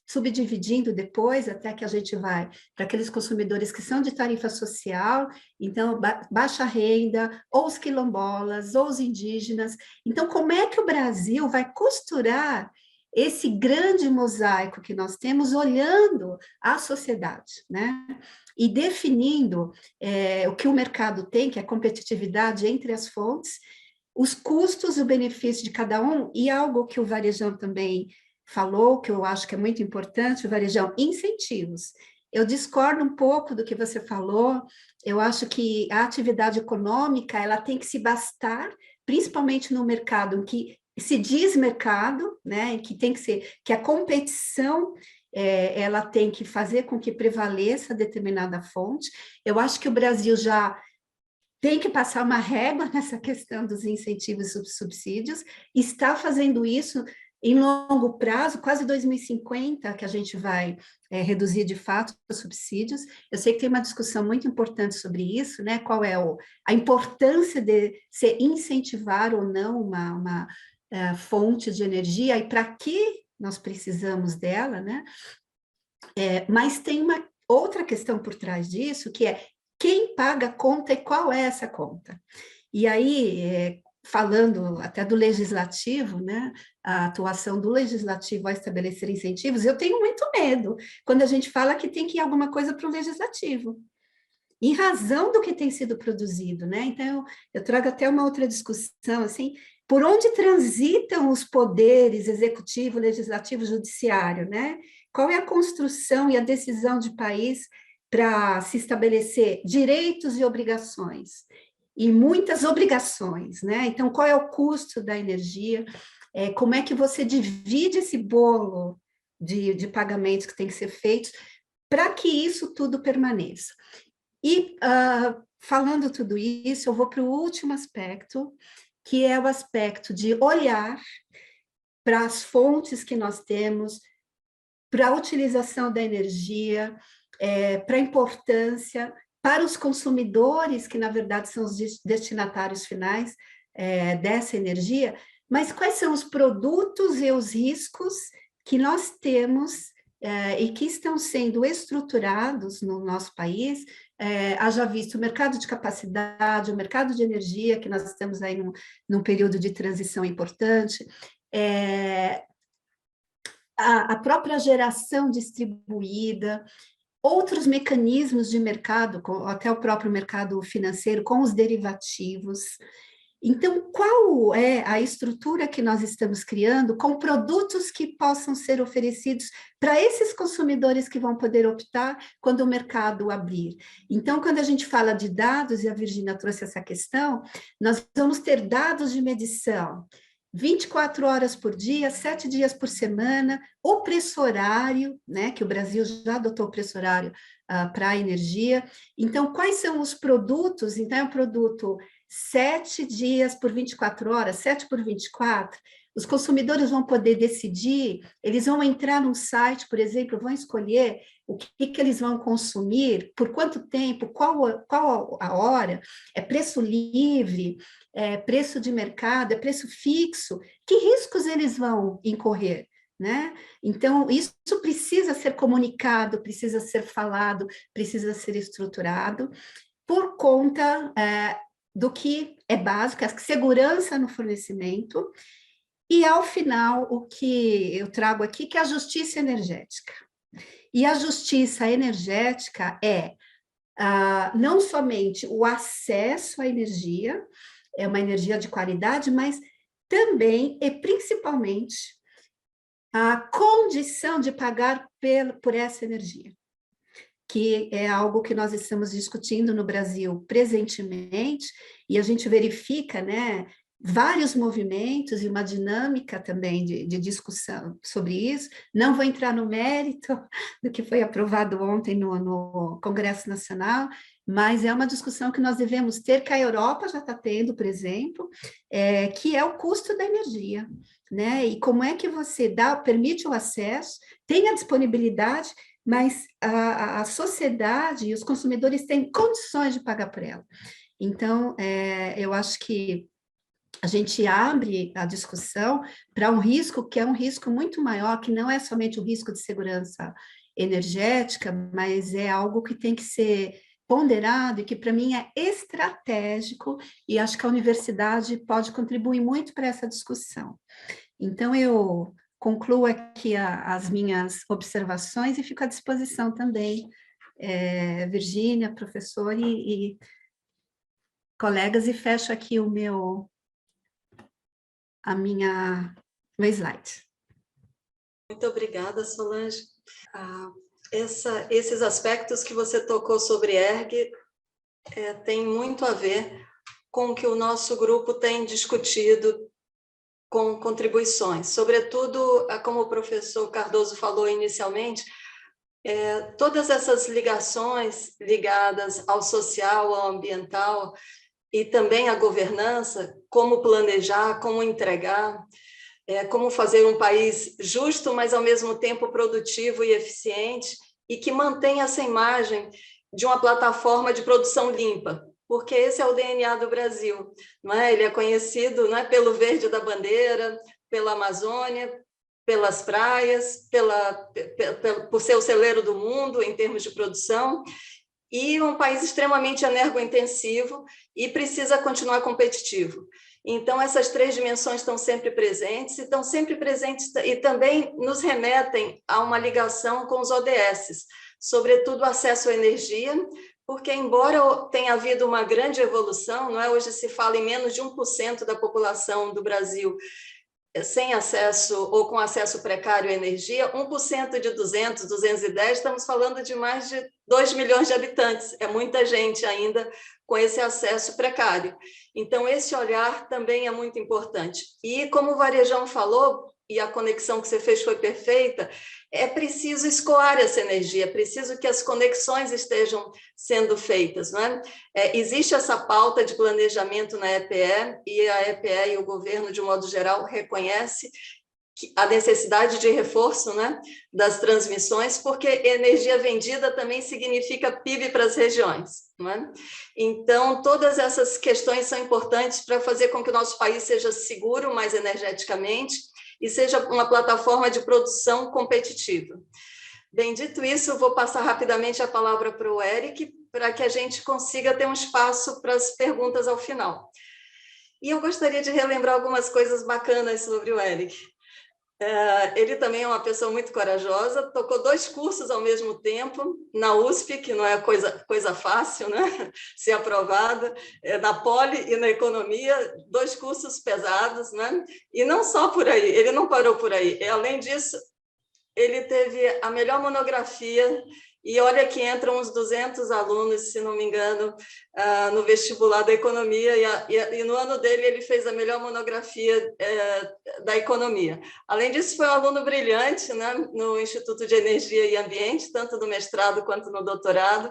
subdividindo depois, até que a gente vai para aqueles consumidores que são de tarifa social, então, baixa renda, ou os quilombolas, ou os indígenas. Então, como é que o Brasil vai costurar esse grande mosaico que nós temos, olhando a sociedade, né? E definindo o que o mercado tem, que é competitividade entre as fontes, os custos e o benefício de cada um, e algo que o Varejão também falou, que eu acho que é muito importante, o Varejão, incentivos. Eu discordo um pouco do que você falou, eu acho que a atividade econômica, ela tem que se bastar, principalmente no mercado em que se diz mercado, né, que tem que ser, que a competição, ela tem que fazer com que prevaleça determinada fonte. Eu acho que o Brasil já tem que passar uma régua nessa questão dos incentivos e subsídios, está fazendo isso em longo prazo, quase 2050, que a gente vai reduzir de fato os subsídios. Eu sei que tem uma discussão muito importante sobre isso, né? Qual é a importância de se incentivar ou não uma fonte de energia e para que nós precisamos dela, né? Mas tem uma outra questão por trás disso, que é quem paga a conta e qual é essa conta. E aí, falando até do legislativo, né, a atuação do legislativo a estabelecer incentivos, eu tenho muito medo quando a gente fala que tem que ir alguma coisa para o legislativo, em razão do que tem sido produzido, né? Então, eu trago até uma outra discussão, assim, por onde transitam os poderes executivo, legislativo, judiciário, né? Qual é a construção e a decisão de país para se estabelecer direitos e obrigações? E muitas obrigações, né? Então, qual é o custo da energia? Como é que você divide esse bolo de pagamentos que tem que ser feitos para que isso tudo permaneça? E, falando tudo isso, eu vou para o último aspecto, que é o aspecto de olhar para as fontes que nós temos, para a utilização da energia, para a importância, para os consumidores, que na verdade são os destinatários finais dessa energia, mas quais são os produtos e os riscos que nós temos e que estão sendo estruturados no nosso país, haja visto o mercado de capacidade, o mercado de energia, que nós estamos aí num período de transição importante, a própria geração distribuída, outros mecanismos de mercado, até o próprio mercado financeiro, com os derivativos. Então, qual é a estrutura que nós estamos criando com produtos que possam ser oferecidos para esses consumidores que vão poder optar quando o mercado abrir? Então, quando a gente fala de dados, e a Virgínia trouxe essa questão, nós vamos ter dados de medição 24 horas por dia, 7 dias por semana, o preço horário, né, que o Brasil já adotou o preço horário para a energia. Então, quais são os produtos? Então, é um produto 7 dias por 24 horas, 7 por 24, os consumidores vão poder decidir, eles vão entrar num site, por exemplo, vão escolher o que eles vão consumir, por quanto tempo, qual a hora, é preço livre, é preço de mercado, é preço fixo, que riscos eles vão incorrer, né? Então, isso precisa ser comunicado, precisa ser falado, precisa ser estruturado, por conta do que é básico, a segurança no fornecimento, e, ao final, o que eu trago aqui, que é a justiça energética. E a justiça energética é não somente o acesso à energia, é uma energia de qualidade, mas também e principalmente a condição de pagar por essa energia, que é algo que nós estamos discutindo no Brasil presentemente, e a gente verifica, né, vários movimentos e uma dinâmica também de discussão sobre isso. Não vou entrar no mérito do que foi aprovado ontem no Congresso Nacional, mas é uma discussão que nós devemos ter, que a Europa já está tendo, por exemplo, que é o custo da energia, né? E como é que você permite o acesso, tem a disponibilidade, mas a sociedade e os consumidores têm condições de pagar por ela. Então, eu acho que a gente abre a discussão para um risco que é um risco muito maior, que não é somente o risco de segurança energética, mas é algo que tem que ser ponderado e que, para mim, é estratégico, e acho que a universidade pode contribuir muito para essa discussão. Então, eu concluo aqui as minhas observações e fico à disposição também, Virgínia, professor e colegas, e fecho aqui o meu slide. Muito obrigada, Solange. Esses aspectos que você tocou sobre ERG tem muito a ver com o que o nosso grupo tem discutido com contribuições, sobretudo, como o professor Cardoso falou inicialmente, todas essas ligações ligadas ao social, ao ambiental, e também à governança, como planejar, como entregar, como fazer um país justo, mas ao mesmo tempo produtivo e eficiente, e que mantenha essa imagem de uma plataforma de produção limpa, porque esse é o DNA do Brasil, não é? Ele é conhecido, não é, pelo verde da bandeira, pela Amazônia, pelas praias, por ser o celeiro do mundo em termos de produção, e um país extremamente energointensivo e precisa continuar competitivo. Então, essas três dimensões estão sempre presentes e também nos remetem a uma ligação com os ODS, sobretudo o acesso à energia, porque, embora tenha havido uma grande evolução, não é? Hoje se fala em menos de 1% da população do Brasil sem acesso ou com acesso precário à energia, 1% de 200, 210, estamos falando de mais de 2 milhões de habitantes, é muita gente ainda com esse acesso precário. Então, esse olhar também é muito importante. E, como o Varejão falou, e a conexão que você fez foi perfeita, é preciso escoar essa energia, é preciso que as conexões estejam sendo feitas, não é? Existe essa pauta de planejamento na EPE, e a EPE e o governo, de um modo geral, reconhece a necessidade de reforço, né, das transmissões, porque energia vendida também significa PIB para as regiões, não é? Então, todas essas questões são importantes para fazer com que o nosso país seja seguro mais energeticamente e seja uma plataforma de produção competitiva. Bem, dito isso, vou passar rapidamente a palavra para o Eric, para que a gente consiga ter um espaço para as perguntas ao final. E eu gostaria de relembrar algumas coisas bacanas sobre o Eric. Ele também é uma pessoa muito corajosa, tocou 2 cursos ao mesmo tempo, na USP, que não é coisa fácil, né? Ser aprovada, na Poli e na Economia, 2 cursos pesados, né? E não só por aí, ele não parou por aí. Além disso, ele teve a melhor monografia, e olha que entram uns 200 alunos, se não me engano, no vestibular da economia, e no ano dele ele fez a melhor monografia da economia. Além disso, foi um aluno brilhante, né, no Instituto de Energia e Ambiente, tanto no mestrado quanto no doutorado,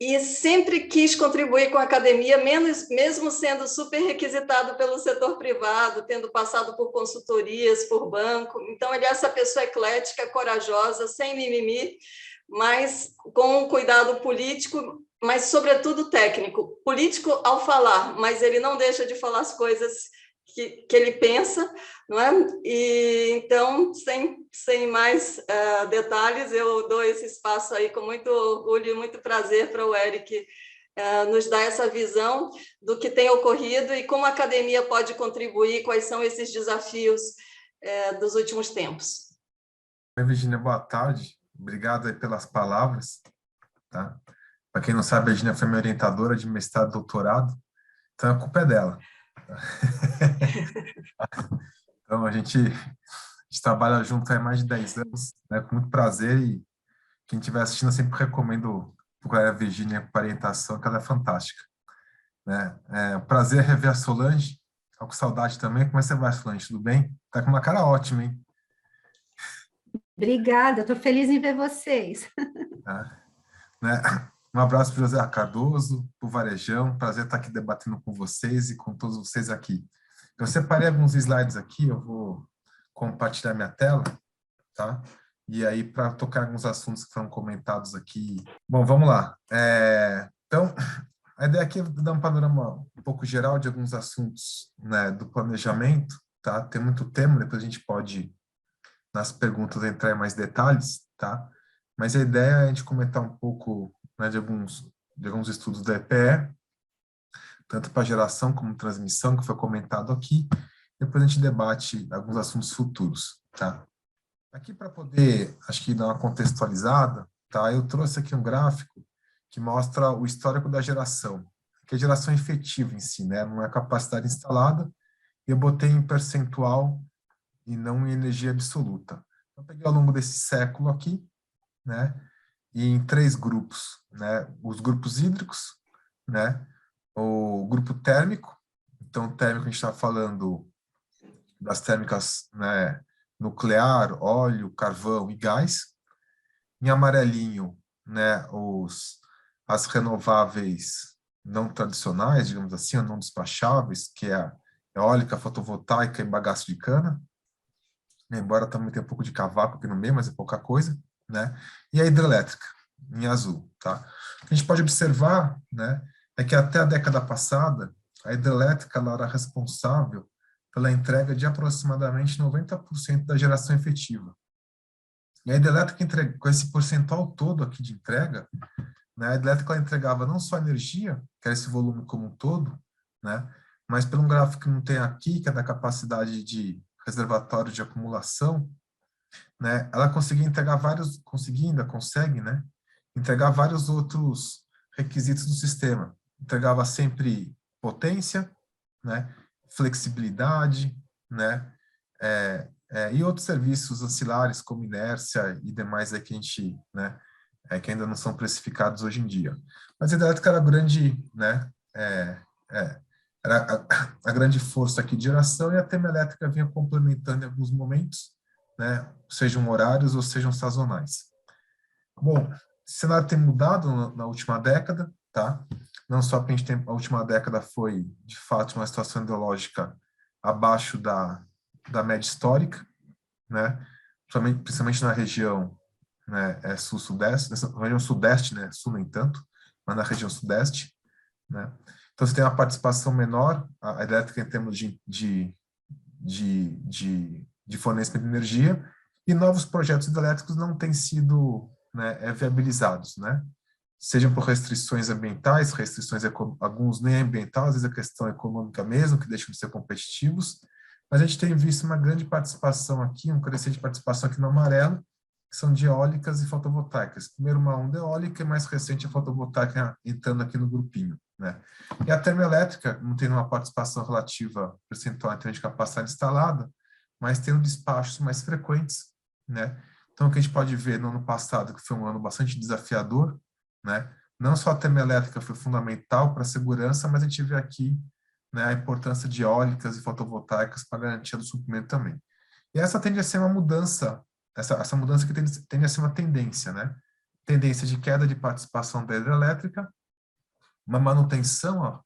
e sempre quis contribuir com a academia, mesmo sendo super requisitado pelo setor privado, tendo passado por consultorias, por banco. Então, ele é essa pessoa eclética, corajosa, sem mimimi, mas com um cuidado político, mas, sobretudo, técnico. Político ao falar, mas ele não deixa de falar as coisas que ele pensa, não é? E, então, sem mais detalhes, eu dou esse espaço aí com muito orgulho e muito prazer para o Eric nos dar essa visão do que tem ocorrido e como a academia pode contribuir, quais são esses desafios dos últimos tempos. Oi, Virgínia, boa tarde. Obrigado aí pelas palavras. Tá? Para quem não sabe, a Virgínia foi minha orientadora de mestrado e doutorado, então a culpa é dela. Então, a gente trabalha junto há mais de 10 anos, né, com muito prazer, e quem estiver assistindo, eu sempre recomendo procurar a Virgínia para orientação, que ela é fantástica. Né? Prazer rever a Solange, estou com saudade também. Como é que você vai, Solange? Tudo bem? Está com uma cara ótima, hein? Obrigada, estou feliz em ver vocês. Né? Um abraço para o José Cardoso, para o Varejão, prazer estar aqui debatendo com vocês e com todos vocês aqui. Eu separei alguns slides aqui, eu vou compartilhar minha tela, tá? E aí, para tocar alguns assuntos que foram comentados aqui. Bom, vamos lá. Então, a ideia aqui é dar um panorama um pouco geral de alguns assuntos, né, do planejamento, tá? Tem muito tema, depois a gente pode, nas perguntas, entrar em mais detalhes, tá? Mas a ideia é a gente comentar um pouco, né, de alguns estudos da EPE, tanto para geração como transmissão, que foi comentado aqui. Depois a gente debate alguns assuntos futuros, tá? Aqui, para poder, acho que dar uma contextualizada, tá? Eu trouxe aqui um gráfico que mostra o histórico da geração, que é a geração efetiva em si, né? Não é a capacidade instalada, e eu botei em percentual e não em energia absoluta. Eu peguei ao longo desse século aqui, né? E em 3 grupos, né? Os grupos hídricos, né? O grupo térmico, então térmico a gente está falando das térmicas, né, nuclear, óleo, carvão e gás. Em amarelinho, né, as renováveis não tradicionais, digamos assim, não despacháveis, que é a eólica, fotovoltaica e bagaço de cana, embora também tenha um pouco de cavaco aqui no meio, mas é pouca coisa, né? E a hidrelétrica, em azul, tá? O que a gente pode observar, né, é que até a década passada, a hidrelétrica ela era responsável pela entrega de aproximadamente 90% da geração efetiva. E a hidrelétrica, com esse percentual todo aqui de entrega, né, a hidrelétrica ela entregava não só energia, que era esse volume como um todo, né, mas pelo gráfico que não tem aqui, que é da capacidade de reservatório de acumulação, né, ela conseguia entregar consegue, né, entregar vários outros requisitos do sistema. Entregava sempre potência, né, flexibilidade, né, e outros serviços ancilares como inércia e demais aí que a gente, né, que ainda não são precificados hoje em dia. Mas a hidrelétrica era a grande, né, era a grande força aqui de geração, e a termoelétrica vinha complementando em alguns momentos, né, sejam horários ou sejam sazonais. Bom, o cenário tem mudado na última década, tá? Não só porque a última década foi, de fato, uma situação hidrológica abaixo da média histórica, né? Principalmente na região, né, sul-sudeste, na região sudeste, né, sul nem tanto, mas na região sudeste, né? Então, você tem uma participação menor, a elétrica em termos de fornecimento de energia, e novos projetos hidrelétricos não têm sido, né, viabilizados, né? Sejam por restrições ambientais, alguns nem ambientais, às vezes a questão econômica mesmo, que deixam de ser competitivos, Mas a gente tem visto uma grande participação aqui, um crescente participação aqui no amarelo, que são de eólicas e fotovoltaicas. Primeiro uma onda eólica e mais recente a fotovoltaica entrando aqui no grupinho, né? E a termoelétrica não tem uma participação relativa percentual em termos de capacidade instalada, mas tem despachos mais frequentes, né? Então, o que a gente pode ver no ano passado, que foi um ano bastante desafiador, né? Não só a termoelétrica foi fundamental para a segurança, mas a gente vê aqui, né, a importância de eólicas e fotovoltaicas para a garantia do suprimento também. E essa tende a ser uma mudança, essa mudança que tende a ser uma tendência, né? Tendência de queda de participação da hidrelétrica, uma manutenção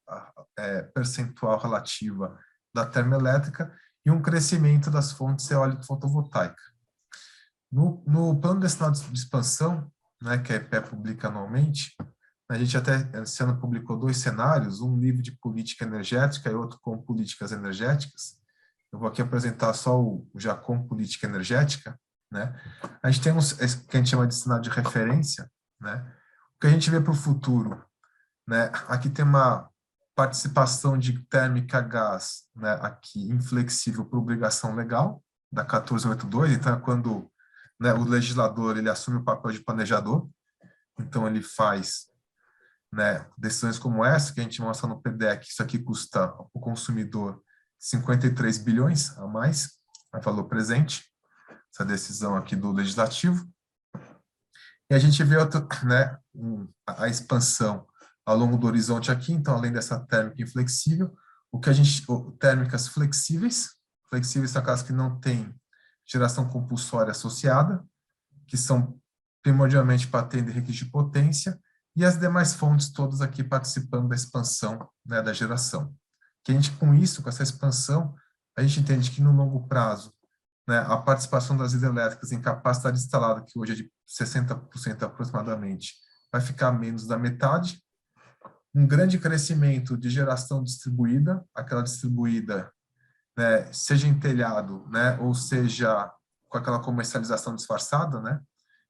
percentual relativa da termoelétrica e um crescimento das fontes eólica e fotovoltaica. No plano nacional de expansão, né, que a EPE publica anualmente, a gente até esse ano publicou 2 cenários, um livro de política energética e outro com políticas energéticas. Eu vou aqui apresentar só o já com política energética, né? A gente tem que a gente chama de cenário de referência, né? O que a gente vê para o futuro, né? Aqui tem uma participação de térmica a gás, né, aqui inflexível por obrigação legal, da 1482, então é quando, né, o legislador ele assume o papel de planejador, então ele faz, né, decisões como essa, que a gente mostra no PDEC, isso aqui custa o consumidor 53 bilhões a mais, a valor presente, essa decisão aqui do legislativo. E a gente vê né, a expansão ao longo do horizonte aqui, então, além dessa térmica inflexível, térmicas flexíveis são aquelas que não têm geração compulsória associada, que são primordialmente para atender requisitos de potência, e as demais fontes todas aqui participando da expansão, né, da geração. Que a gente, com isso, com essa expansão, a gente entende que no longo prazo, né, a participação das hidrelétricas em capacidade instalada, que hoje é de 60% aproximadamente, vai ficar menos da metade. Um grande crescimento de geração distribuída, aquela distribuída, né, seja em telhado, né, ou seja com aquela comercialização disfarçada, né,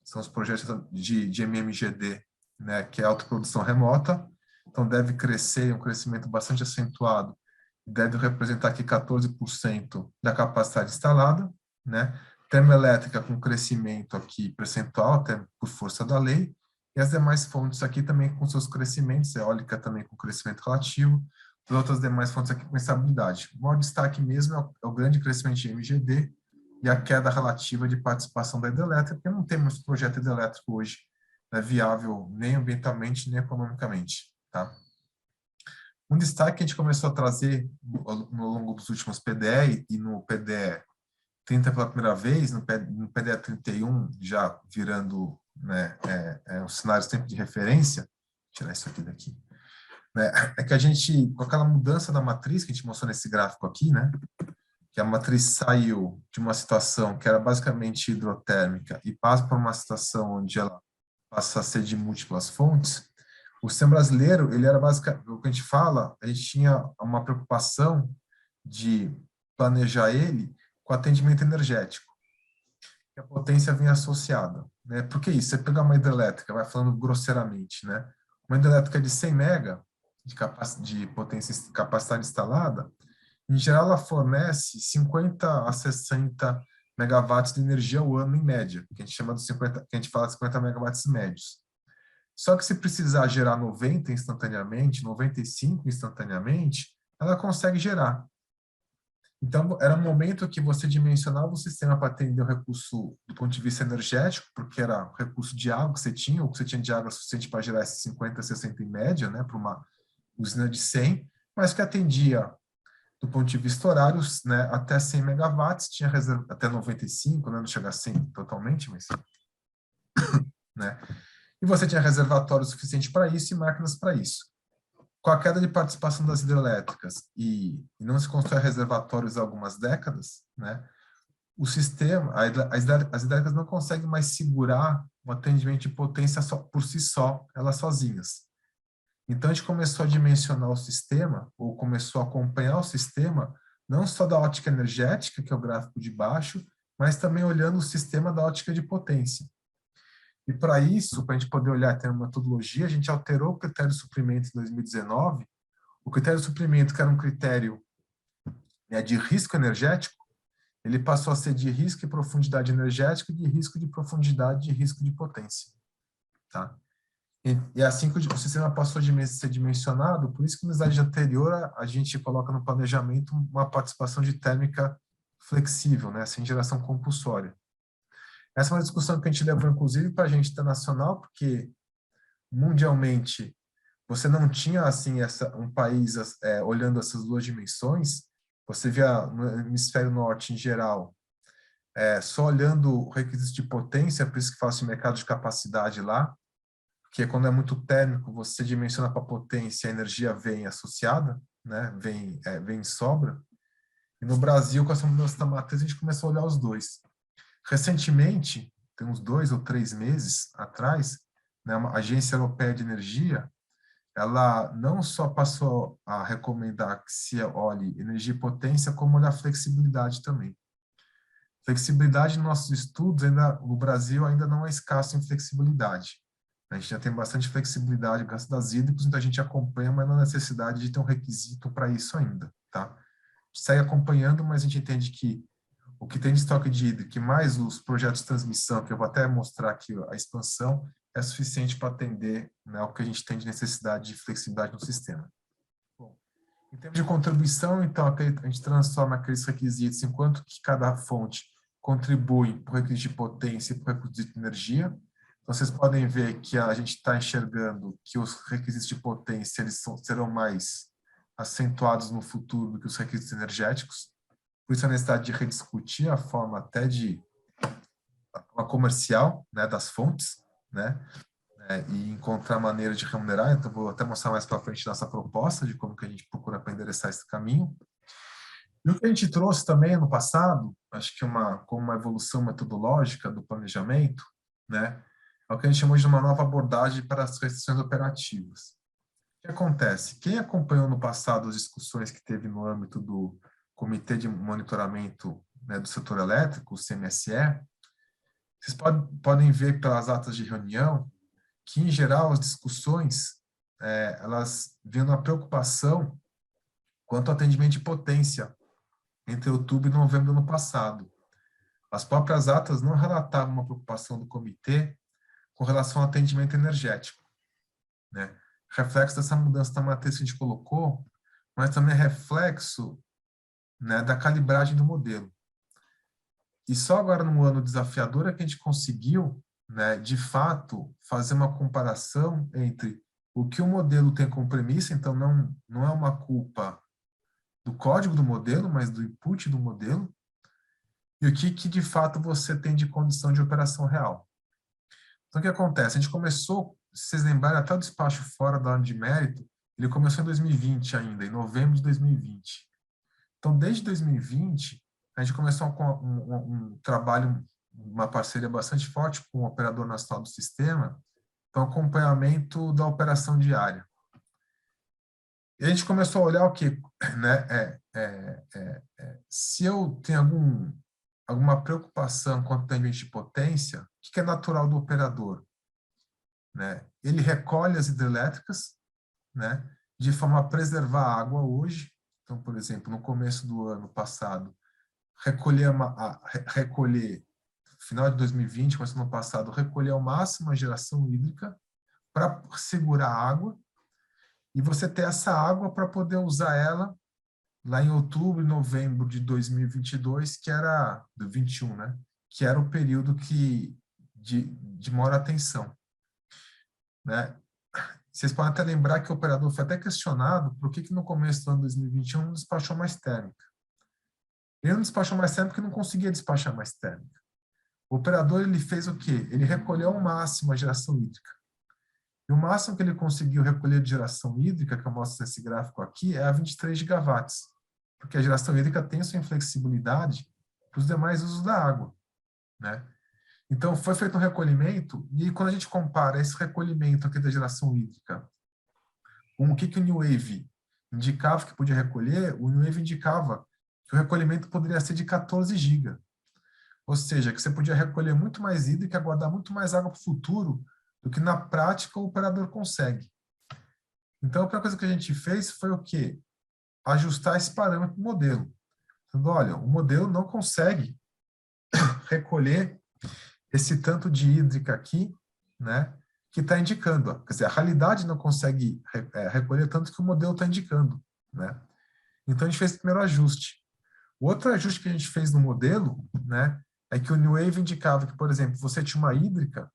são os projetos de MMGD, né, que é autoprodução remota, então deve crescer, um crescimento bastante acentuado, deve representar aqui 14% da capacidade instalada, né, termoelétrica com crescimento aqui percentual, até por força da lei, e as demais fontes aqui também com seus crescimentos, eólica também com crescimento relativo, as outras demais fontes aqui com estabilidade. O maior destaque mesmo é o grande crescimento de MGD e a queda relativa de participação da hidrelétrica, porque não temos projeto hidrelétrico hoje, né, viável nem ambientalmente, nem economicamente. Tá? Um destaque que a gente começou a trazer no longo dos últimos PDE e no PDE 30 pela primeira vez, no PDE 31 já virando, né, um cenário sempre de referência, vou tirar isso aqui daqui, né, é que a gente, com aquela mudança da matriz que a gente mostrou nesse gráfico aqui, né, que a matriz saiu de uma situação que era basicamente hidrotérmica e passa para uma situação onde ela passa a ser de múltiplas fontes, o sistema brasileiro, ele era basicamente, o que a gente fala, a gente tinha uma preocupação de planejar ele com atendimento energético, que a potência vinha associada, né? Porque isso, você pegar uma hidrelétrica, vai falando grosseiramente, né? Uma hidrelétrica de 100 mega de potência, capacidade instalada, em geral ela fornece 50 a 60 megawatts de energia ao ano em média, que a gente chama de 50, que a gente fala de 50 megawatts médios. Só que se precisar gerar 90 instantaneamente, 95 instantaneamente, ela consegue gerar. Então, era um momento que você dimensionava o sistema para atender o recurso do ponto de vista energético, porque era o recurso de água que você tinha, ou que você tinha de água suficiente para gerar esses 50, 60 em média, né, para uma usina de 100, mas que atendia, do ponto de vista horário, né, até 100 megawatts, tinha reserva, até 95, né, não chega a 100 totalmente, mas... né, e você tinha reservatório suficiente para isso e máquinas para isso. Com a queda de participação das hidrelétricas e não se constrói reservatórios há algumas décadas, né, o sistema, as hidrelétricas não conseguem mais segurar o atendimento de potência por si só, elas sozinhas. Então, a gente começou a dimensionar o sistema, ou começou a acompanhar o sistema, não só da ótica energética, que é o gráfico de baixo, mas também olhando o sistema da ótica de potência. E para isso, para a gente poder olhar até uma metodologia, a gente alterou o critério de suprimento em 2019. O critério de suprimento, que era um critério né, de risco energético, ele passou a ser de risco e profundidade energética, de risco de profundidade e risco de potência. Tá? E assim que o sistema passou de ser dimensionado, por isso que no slide anterior a gente coloca no planejamento uma participação de térmica flexível, né, sem geração compulsória. Essa é uma discussão que a gente levou, inclusive, para a agenda internacional, porque mundialmente você não tinha assim um país olhando essas duas dimensões. Você via no hemisfério norte, em geral, só olhando o requisito de potência, por isso que fala-se mercado de capacidade lá, porque quando é muito térmico, você dimensiona para potência, a energia vem associada, né? vem em sobra. E no Brasil, com essa mudança da matriz, a gente começou a olhar os dois. Recentemente, tem uns 2 ou 3 meses atrás, né, a Agência Europeia de Energia, ela não só passou a recomendar que se olhe energia e potência, como olhar flexibilidade também. Flexibilidade nos nossos estudos, no Brasil, ainda não é escasso em flexibilidade. A gente já tem bastante flexibilidade graças das hídricos, então a gente acompanha, mas não há necessidade de ter um requisito para isso ainda. Tá? A gente segue acompanhando, mas a gente entende que o que tem de estoque de hídrico, mais os projetos de transmissão, que eu vou até mostrar aqui a expansão, é suficiente para atender, né, o que a gente tem de necessidade de flexibilidade no sistema. Bom, em termos de contribuição, então, a gente transforma aqueles requisitos, enquanto que cada fonte contribui para o requisito de potência e para o requisito de energia. Então, vocês podem ver que a gente está enxergando que os requisitos de potência serão mais acentuados no futuro do que os requisitos energéticos. Por isso a necessidade de rediscutir a forma até de uma comercial, né, das fontes, né, e encontrar maneiras de remunerar. Então, vou até mostrar mais para frente nossa proposta de como que a gente procura para endereçar esse caminho. E o que a gente trouxe também no passado, acho que como uma evolução metodológica do planejamento, né, é o que a gente chamou de uma nova abordagem para as restrições operativas. O que acontece? Quem acompanhou no passado as discussões que teve no âmbito do Comitê de Monitoramento, né, do Setor Elétrico, o CMSE, vocês podem ver pelas atas de reunião que, em geral, as discussões, elas vinham uma preocupação quanto ao atendimento de potência entre outubro e novembro do ano passado. As próprias atas não relatavam uma preocupação do comitê com relação ao atendimento energético, né? Reflexo dessa mudança da matriz que a gente colocou, mas também é reflexo, né, da calibragem do modelo. E só agora, no ano desafiador, é que a gente conseguiu, né, de fato, fazer uma comparação entre o que o modelo tem como premissa, então não é uma culpa do código do modelo, mas do input do modelo, e o que de fato você tem de condição de operação real. Então, o que acontece? A gente começou, se vocês lembrarem, até o despacho fora da ordem de mérito, ele começou em 2020 ainda, em novembro de 2020. Então, desde 2020, a gente começou com um trabalho, uma parceria bastante forte com o Operador Nacional do Sistema, para o acompanhamento da operação diária. E a gente começou a olhar o que, né, se eu tenho alguma preocupação quanto ao atendimento de potência, o que é natural do operador? Né? Ele recolhe as hidrelétricas, né, de forma a preservar a água hoje. Então, por exemplo, no começo do ano passado, recolher, final de 2020, começo do ano passado, recolher ao máximo a geração hídrica para segurar a água e você ter essa água para poder usar ela lá em outubro e novembro de 2022, que era do 21, né? Que era o período de maior atenção, né? Vocês podem até lembrar que o operador foi até questionado por que no começo do ano 2021 não despachou mais térmica. Ele não despachou mais térmica porque não conseguia despachar mais térmica. O operador, ele fez o quê? Ele recolheu ao máximo a geração hídrica. E o máximo que ele conseguiu recolher de geração hídrica, que eu mostro nesse gráfico aqui, é a 23 gigawatts. Porque a geração hídrica tem sua inflexibilidade para os demais usos da água, né? Então, foi feito um recolhimento, e quando a gente compara esse recolhimento aqui da geração hídrica com o que o New Wave indicava que podia recolher, o New Wave indicava que o recolhimento poderia ser de 14 GB. Ou seja, que você podia recolher muito mais hídrica e guardar muito mais água para o futuro do que na prática o operador consegue. Então, a primeira coisa que a gente fez foi o quê? Ajustar esse parâmetro do modelo. Dizendo, olha, o modelo não consegue recolher esse tanto de hídrica aqui, né, que está indicando. Quer dizer, a realidade não consegue recolher tanto que o modelo está indicando, né? Então, a gente fez o primeiro ajuste. O outro ajuste que a gente fez no modelo, né, é que o New Wave indicava que, por exemplo, você tinha uma hídrica,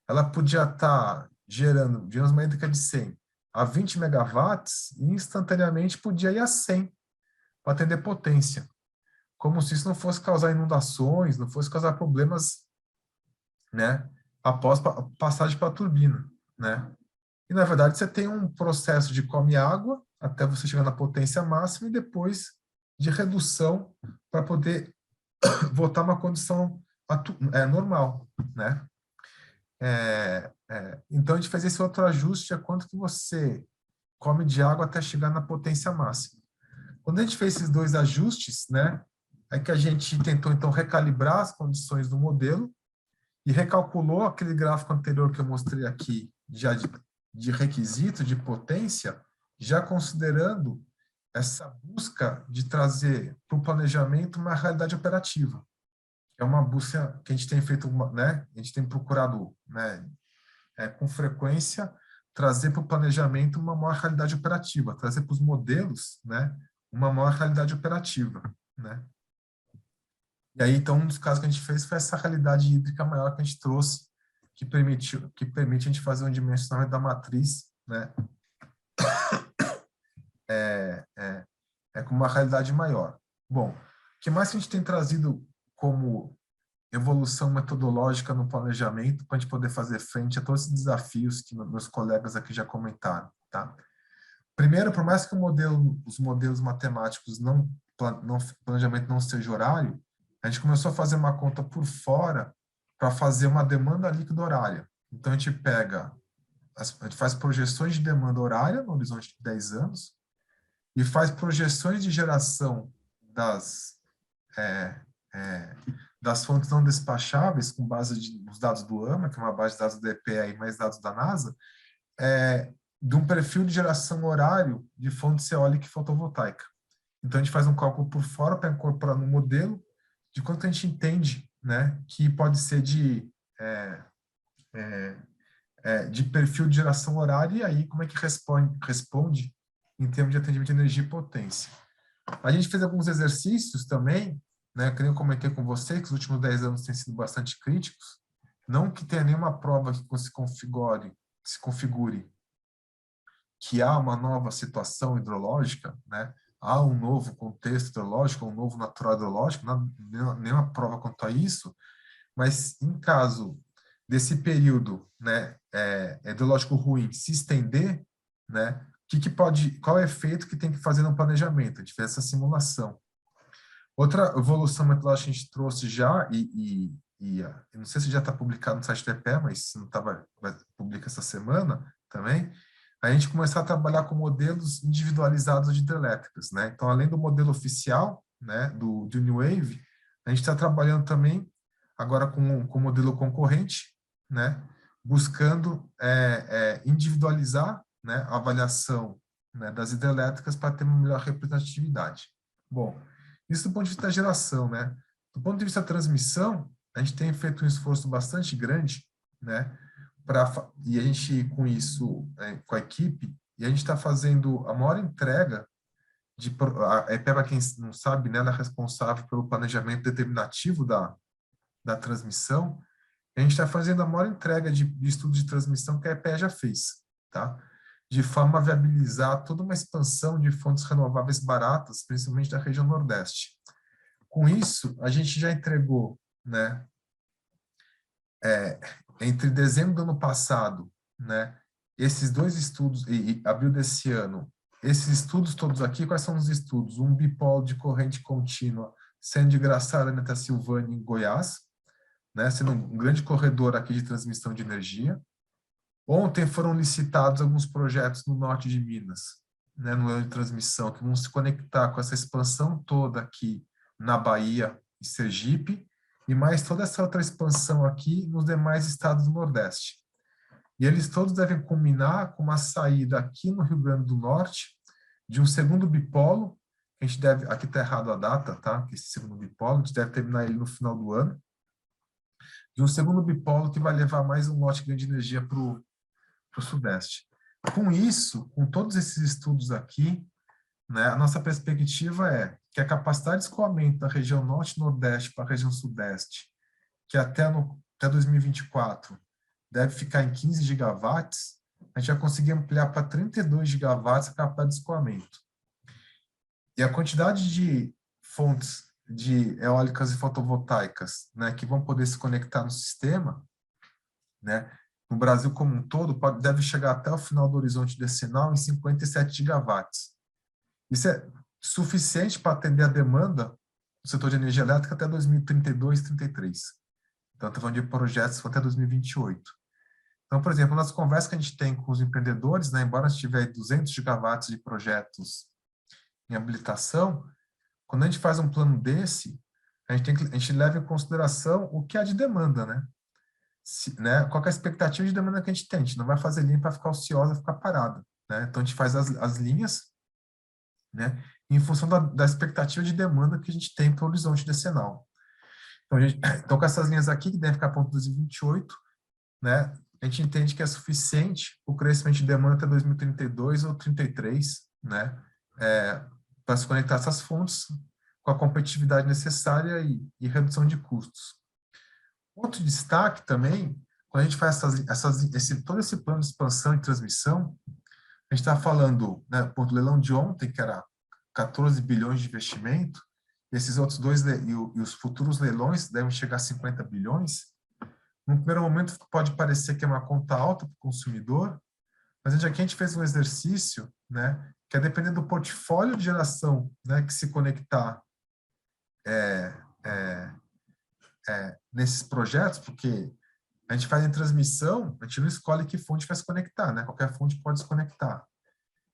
ela podia estar gerando, digamos, uma hídrica de 100 a 20 megawatts e instantaneamente podia ir a 100 para atender potência. Como se isso não fosse causar inundações, não fosse causar problemas, né, após passagem para a turbina, né? E, na verdade, você tem um processo de come água até você chegar na potência máxima e depois de redução para poder voltar a uma condição normal, né? Então, a gente fez esse outro ajuste a quanto que você come de água até chegar na potência máxima. Quando a gente fez esses dois ajustes, né, é que a gente tentou, então, recalibrar as condições do modelo e recalculou aquele gráfico anterior que eu mostrei aqui, já de requisito, de potência, já considerando essa busca de trazer para o planejamento uma realidade operativa. É uma busca que a gente tem feito, né? A gente tem procurado, né, com frequência, trazer para o planejamento uma maior realidade operativa, trazer para os modelos, né, uma maior realidade operativa, né? E aí, então, um dos casos que a gente fez foi essa realidade hídrica maior que a gente trouxe, que permite a gente fazer um dimensionamento da matriz, né, com uma realidade maior. Bom, o que mais que a gente tem trazido como evolução metodológica no planejamento para a gente poder fazer frente a todos esses desafios que meus colegas aqui já comentaram, tá? Primeiro, por mais que os modelos matemáticos planejamento não seja horário, a gente começou a fazer uma conta por fora para fazer uma demanda líquida horária. Então, a gente faz projeções de demanda horária no horizonte de 10 anos e faz projeções de geração das fontes não despacháveis com base nos dados do AMA, que é uma base de dados do EPA e mais dados da NASA, de um perfil de geração horário de fontes eólica e fotovoltaica. Então, a gente faz um cálculo por fora para incorporar no modelo de quanto a gente entende, né, que pode ser de perfil de geração horária e aí como é que responde em termos de atendimento de energia e potência. A gente fez alguns exercícios também, né, que eu comentei com você, que os últimos 10 anos têm sido bastante críticos, não que tenha nenhuma prova que se configure que há uma nova situação hidrológica, né, há um novo contexto hidrológico, um novo natural hidrológico, nenhuma prova quanto a isso, mas em caso desse período, né, hidrológico ruim se estender, né, qual é o efeito que tem que fazer no planejamento? A gente fez essa simulação. Outra evolução metodológica que a gente trouxe já, eu não sei se já está publicado no site do EPE, mas se não estava, publica essa semana também, a gente começar a trabalhar com modelos individualizados de hidrelétricas, né? Então, além do modelo oficial, né, do New Wave, a gente está trabalhando também agora com o modelo concorrente, né, buscando individualizar, né, a avaliação, né, das hidrelétricas para ter uma melhor representatividade. Bom, isso do ponto de vista da geração, né? Do ponto de vista da transmissão, a gente tem feito um esforço bastante grande, né? E a gente, com isso, com a equipe, e a gente está fazendo a maior entrega a EPE, para quem não sabe, né, ela é responsável pelo planejamento determinativo da transmissão. A gente está fazendo a maior entrega de estudo de transmissão que a EPE já fez, tá? De forma a viabilizar toda uma expansão de fontes renováveis baratas, principalmente da região Nordeste. Com isso, a gente já entregou, né, entre dezembro do ano passado, né, esses dois estudos, e abril desse ano, esses estudos todos aqui, quais são os estudos? Um bipolo de corrente contínua, sendo de Graçarana até Silvânia, em Goiás, né, sendo um grande corredor aqui de transmissão de energia. Ontem foram licitados alguns projetos no norte de Minas, né, no ano de transmissão, que vão se conectar com essa expansão toda aqui na Bahia e Sergipe, e mais toda essa outra expansão aqui nos demais estados do Nordeste. E eles todos devem culminar com uma saída aqui no Rio Grande do Norte de um segundo bipolo, A gente deve, aqui está errado a data, tá? Esse segundo bipolo, a gente deve terminar ele no final do ano. E um segundo bipolo que vai levar mais um lote grande de energia para o Sudeste. Com isso, com todos esses estudos aqui, né, a nossa perspectiva é que a capacidade de escoamento da região Norte e Nordeste para a região Sudeste, que até 2024 deve ficar em 15 gigawatts, a gente vai conseguir ampliar para 32 gigawatts a capacidade de escoamento. E a quantidade de fontes de eólicas e fotovoltaicas, né, que vão poder se conectar no sistema, né, no Brasil como um todo, deve chegar até o final do horizonte decenal em 57 gigawatts. Isso é suficiente para atender a demanda do setor de energia elétrica até 2032, 2033. Então, estou falando de projetos até 2028. Então, por exemplo, nas conversas que a gente tem com os empreendedores, né, embora a gente tiver 200 gigawatts de projetos em habilitação, quando a gente faz um plano desse, a gente leva em consideração o que há de demanda, né? Né? Qual que é a expectativa de demanda que a gente não vai fazer linha para ficar ociosa, ficar parada, né? Então, a gente faz as linhas, né, em função da expectativa de demanda que a gente tem para o horizonte decenal. Então, com essas linhas aqui, que devem ficar para 2028, né, a gente entende que é suficiente o crescimento de demanda até 2032 ou 2033, né, para se conectar essas fontes com a competitividade necessária e redução de custos. Outro destaque também, quando a gente faz todo esse plano de expansão e transmissão, a gente está falando, né, do leilão de ontem, que era 14 bilhões de investimento, esses outros dois, e os futuros leilões devem chegar a 50 bilhões. No primeiro momento, pode parecer que é uma conta alta para o consumidor, mas aqui a gente fez um exercício, né, que é dependendo do portfólio de geração, né, que se conectar nesses projetos, porque a gente faz em transmissão, a gente não escolhe que fonte vai se conectar, né? Qualquer fonte pode se conectar.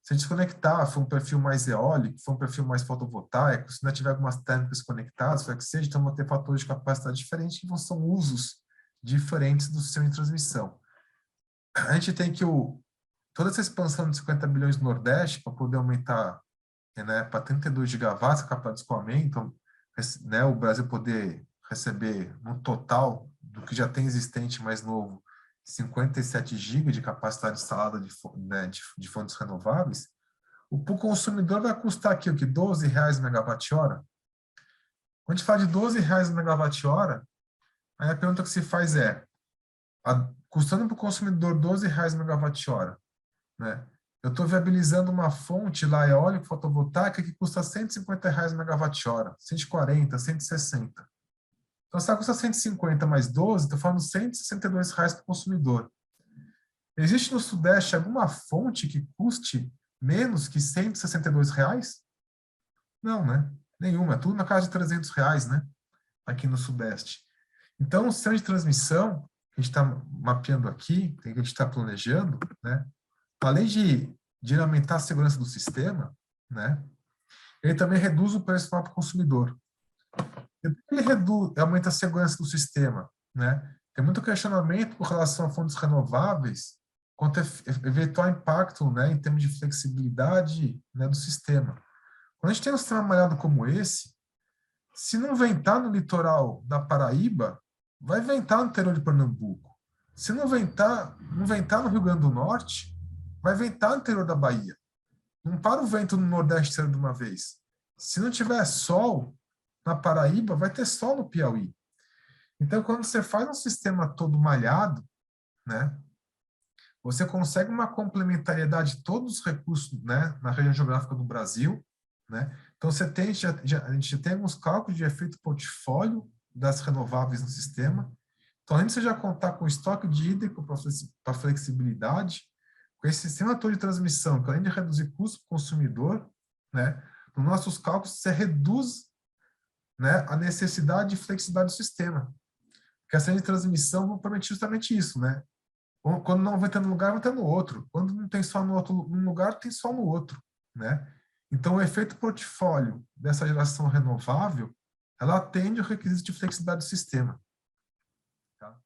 Se a gente desconectar, for um perfil mais eólico, for um perfil mais fotovoltaico, se ainda tiver algumas térmicas conectadas, vai que seja, então vão ter fatores de capacidade diferentes que são usos diferentes do sistema de transmissão. A gente tem que toda essa expansão de 50 bilhões no Nordeste, para poder aumentar, né, para 32 gigawatts a capacidade de escoamento, né, o Brasil poder receber no total do que já tem existente mais novo 57 GB de capacidade instalada de fontes renováveis, para o consumidor vai custar aqui o que? R$12 megawatt-hora? Quando a gente fala de R$12 megawatt-hora, aí a pergunta que se faz é, custando para o consumidor R$12 megawatt-hora, né? Eu estou viabilizando uma fonte lá eólica fotovoltaica que custa R$150 megawatt-hora, 140, 160. Então, se ela custa 150 mais 12, estou falando R$162 para o consumidor. Existe no Sudeste alguma fonte que custe menos que R$162? Não, né? Nenhuma. É tudo na casa de R$300, né? Aqui no Sudeste. Então, o sistema de transmissão que a gente está mapeando aqui, que a gente está planejando, né? Além de aumentar a segurança do sistema, né? Ele também reduz o preço para o consumidor. Ele aumenta a segurança do sistema, né? Tem muito questionamento com relação a fontes renováveis quanto a eventual impacto, né, em termos de flexibilidade, né, do sistema. Quando a gente tem um sistema malhado como esse, se não ventar no litoral da Paraíba, vai ventar no interior de Pernambuco. Se não ventar no Rio Grande do Norte, vai ventar no interior da Bahia. Não para o vento no Nordeste inteiro de uma vez. Se não tiver sol na Paraíba, vai ter sol no Piauí. Então, quando você faz um sistema todo malhado, né, você consegue uma complementariedade de todos os recursos, né, na região geográfica do Brasil, né? Então, a gente tem alguns cálculos de efeito portfólio das renováveis no sistema. Então, além de você já contar com estoque de hídrico para flexibilidade, com esse sistema todo de transmissão, que além de reduzir custo para o consumidor, né, nos nossos cálculos você reduz, né, a necessidade de flexibilidade do sistema. Porque a série de transmissão promete justamente isso, né? Quando não vai ter no lugar, vai ter no outro. Quando não tem sol num lugar, tem sol no outro, né? Então, o efeito portfólio dessa geração renovável, ela atende ao requisito de flexibilidade do sistema. Tá?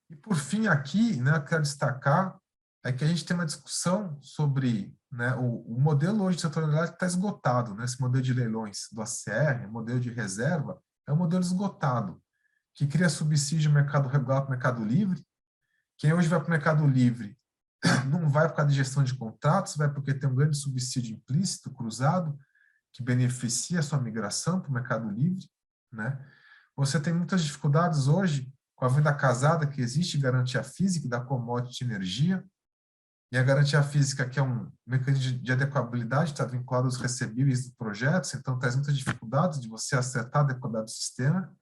E, por fim, aqui, né, eu quero destacar é que a gente tem uma discussão sobre, né, o modelo hoje de setorialidade está esgotado, né? Esse modelo de leilões do ACR, modelo de reserva, é um modelo esgotado, que cria subsídio no mercado regulado, no mercado livre. Quem hoje vai para o mercado livre não vai por causa de gestão de contratos, vai porque tem um grande subsídio implícito, cruzado, que beneficia a sua migração para o mercado livre, né? Você tem muitas dificuldades hoje com a venda casada, que existe garantia física da commodity energia, e a garantia física, que é um mecanismo de adequabilidade, está vinculado aos recebíveis do projeto, então traz muitas dificuldades de você acertar a adequabilidade do sistema.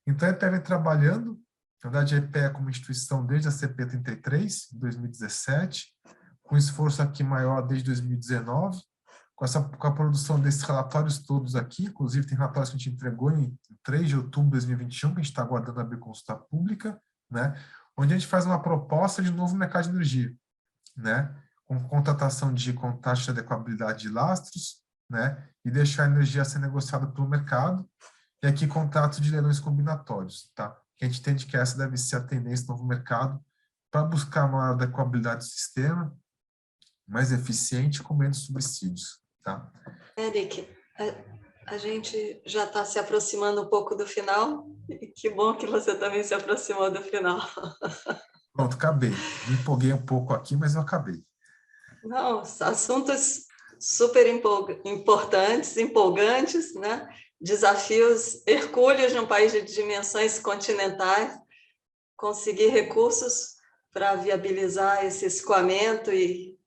Então, a EPE vem trabalhando, na verdade, a EPE é como instituição desde a CP 33, em 2017, com esforço aqui maior desde 2019, com a produção desses relatórios todos aqui, inclusive tem relatórios que a gente entregou em 3 de outubro de 2021, que a gente está aguardando abrir consulta pública, né, onde a gente faz uma proposta de novo mercado de energia, né, com contratação de contratos de adequabilidade de lastros, né, e deixar a energia ser negociada pelo mercado, e aqui contratos de leilões combinatórios, tá? Que a gente entende que essa deve ser a tendência do novo mercado para buscar uma adequabilidade do sistema mais eficiente com menos subsídios, tá? Eric, a gente já está se aproximando um pouco do final, e que bom que você também se aproximou do final. Pronto, acabei. Me empolguei um pouco aqui, mas eu acabei. Não, assuntos super importantes, empolgantes, né? Desafios hercúleos num país de dimensões continentais, conseguir recursos para viabilizar esse escoamento e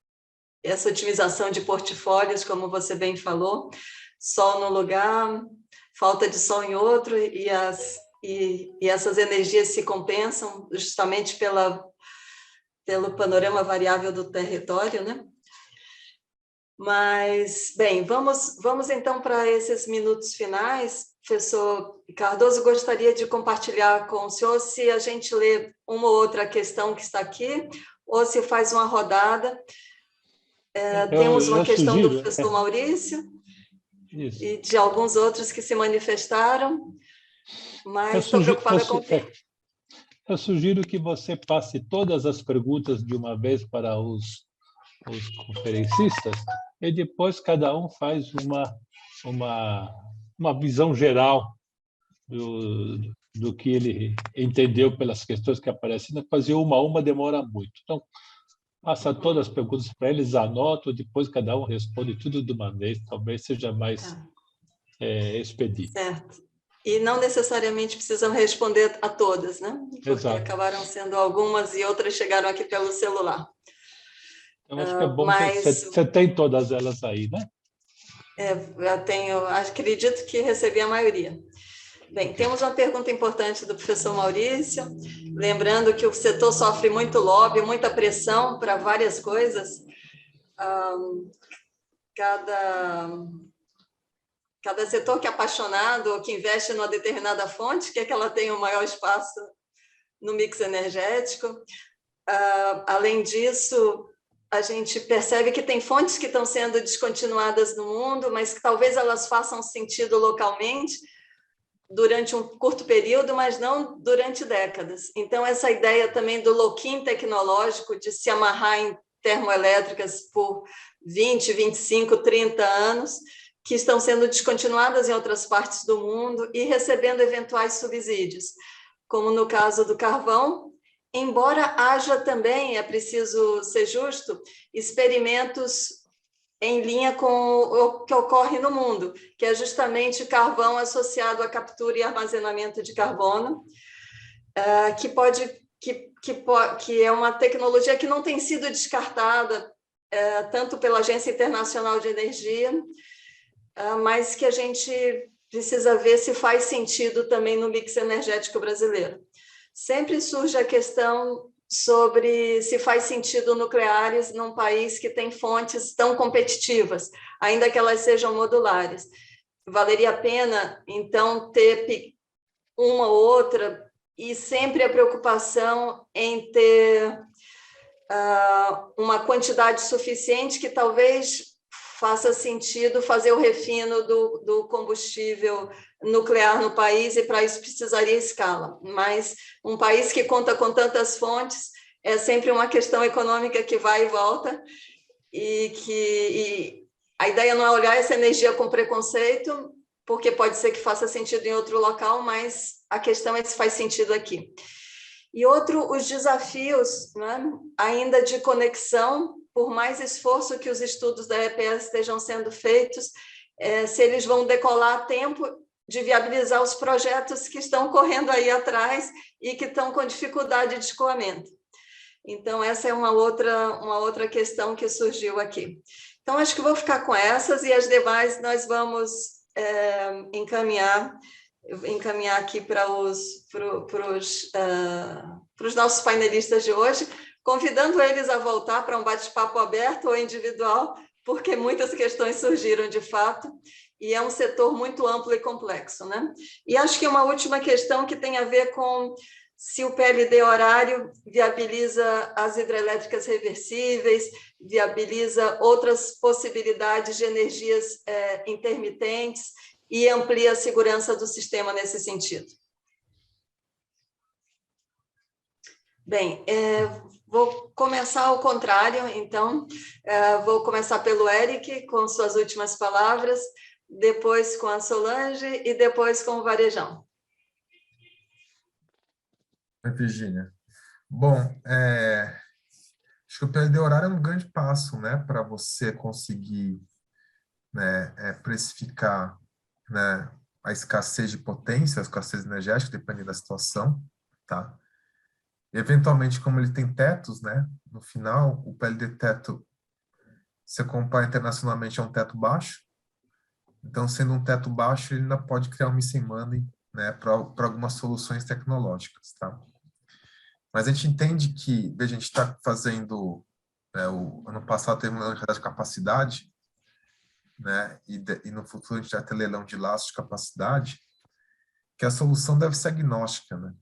essa otimização de portfólios, como você bem falou, sol num lugar, falta de sol em outro, e essas energias se compensam justamente pelo panorama variável do território, né? Mas, bem, vamos então para esses minutos finais. Professor Cardoso, gostaria de compartilhar com o senhor se a gente lê uma ou outra questão que está aqui, ou se faz uma rodada. Temos uma questão do professor Maurício e de alguns outros que se manifestaram, mas estou preocupada com o tempo. Eu sugiro que você passe todas as perguntas de uma vez para os conferencistas e depois cada um faz uma visão geral do que ele entendeu pelas questões que aparecem. Fazer uma a uma demora muito. Então, passa todas as perguntas para eles, anotam, depois cada um responde tudo de uma vez, talvez seja mais expedito. Certo. E não necessariamente precisam responder a todas, né? Porque Exato. acabaram sendo algumas e outras chegaram aqui pelo celular. Eu acho que é bom que você tem todas elas aí, né? Acredito que recebi a maioria. Bem, temos uma pergunta importante do professor Maurício, lembrando que o setor sofre muito lobby, muita pressão para várias coisas. Cada setor que é apaixonado ou que investe numa determinada fonte quer que ela tenha o maior espaço no mix energético. Além disso, a gente percebe que tem fontes que estão sendo descontinuadas no mundo, mas que talvez elas façam sentido localmente durante um curto período, mas não durante décadas. Então, essa ideia também do lock-in tecnológico, de se amarrar em termoelétricas por 20, 25, 30 anos, que estão sendo descontinuadas em outras partes do mundo e recebendo eventuais subsídios, como no caso do carvão, embora haja também, é preciso ser justo, experimentos em linha com o que ocorre no mundo, que é justamente carvão associado à captura e armazenamento de carbono, que é uma tecnologia que não tem sido descartada tanto pela Agência Internacional de Energia, mas que a gente precisa ver se faz sentido também no mix energético brasileiro. Sempre surge a questão sobre se faz sentido nucleares num país que tem fontes tão competitivas, ainda que elas sejam modulares. Valeria a pena, então, ter uma ou outra, e sempre a preocupação em ter uma quantidade suficiente que talvez faça sentido fazer o refino do combustível nuclear no país, e para isso precisaria escala. Mas um país que conta com tantas fontes é sempre uma questão econômica que vai e volta, e a ideia não é olhar essa energia com preconceito, porque pode ser que faça sentido em outro local, mas a questão é se faz sentido aqui. E outro, os desafios, né, ainda de conexão, por mais esforço que os estudos da EPS estejam sendo feitos, se eles vão decolar a tempo de viabilizar os projetos que estão correndo aí atrás e que estão com dificuldade de escoamento. Então, essa é uma outra questão que surgiu aqui. Então, acho que vou ficar com essas, e as demais nós vamos encaminhar aqui para os nossos painelistas de hoje, convidando eles a voltar para um bate-papo aberto ou individual, porque muitas questões surgiram de fato, e é um setor muito amplo e complexo, né? E acho que uma última questão que tem a ver com se o PLD horário viabiliza as hidrelétricas reversíveis, viabiliza outras possibilidades de energias intermitentes e amplia a segurança do sistema nesse sentido. Bem, vou começar ao contrário, então, vou começar pelo Eric, com suas últimas palavras, depois com a Solange e depois com o Varejão. Virgínia. Bom, acho que o PLD horário é um grande passo, né, para você conseguir, né, precificar, né, a escassez de potência, a escassez energética, dependendo da situação, tá? Eventualmente, como ele tem tetos, né, no final, o PLD teto, se compara internacionalmente, é um teto baixo. Então, sendo um teto baixo, ele ainda pode criar um missing money, né, para algumas soluções tecnológicas, tá? Mas a gente entende que, veja, a gente está fazendo, o ano passado teve um leilão de capacidade, né, e no futuro a gente vai ter leilão de laços de capacidade, que a solução deve ser agnóstica, né?